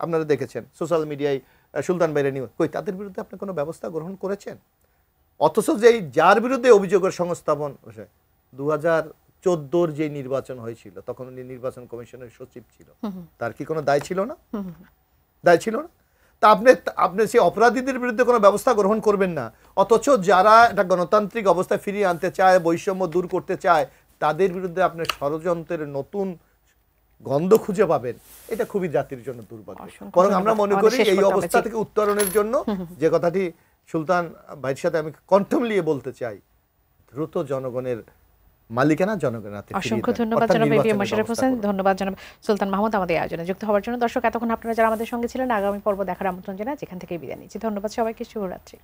[SPEAKER 2] আপনারা দেখেছেন সোশ্যাল মিডিয়ায়। সুলতান বাইরে নিয়োগ, কই তাদের বিরুদ্ধে আপনি কোনো ব্যবস্থা গ্রহণ করেছেন? অথচ যেই যার বিরুদ্ধে অভিযোগের সংস্থাপন 2014 যে নির্বাচন হয়েছিল তখন উনি নির্বাচন কমিশনের সচিব ছিল, তার কি কোনো দায় ছিল না? দায় ছিল না? তা আপনি সেই অপরাধীদের বিরুদ্ধে কোনো ব্যবস্থা গ্রহণ করবেন না, অথচ যারা একটা গণতান্ত্রিক অবস্থায় ফিরিয়ে আনতে চায়, বৈষম্য দূর করতে চায়, তাদের বিরুদ্ধে আপনি ষড়যন্ত্রের নতুন গন্ধ খুঁজে পাবেন। এটা খুবই জাতির জন্য দুর্ভাগ্য। বরং আমরা মনে করি এই অবস্থা থেকে উত্তরণের জন্য যে কথাটি সুলতান ভাইয়ের সাথে আমি কণ্ঠ মিলিয়ে বলতে চাই, দ্রুত জনগণের মালিকানা জনগণের হাতে ফিরিয়ে দেন।
[SPEAKER 1] অসংখ্য ধন্যবাদ জনাব ইবিএম মোশাররফ হোসেন, ধন্যবাদ জনাব সুলতান মাহমুদ আমাদের আয়োজনে যুক্ত হওয়ার জন্য। দর্শক, এতক্ষণ আপনারা যারা আমাদের সঙ্গে ছিলেন, আগামী পর্ব দেখার আমন্ত্রণ জানাই, যেখান থেকে বিদায় নিচ্ছি। ধন্যবাদ সবাইকে, শুভরাত্রি।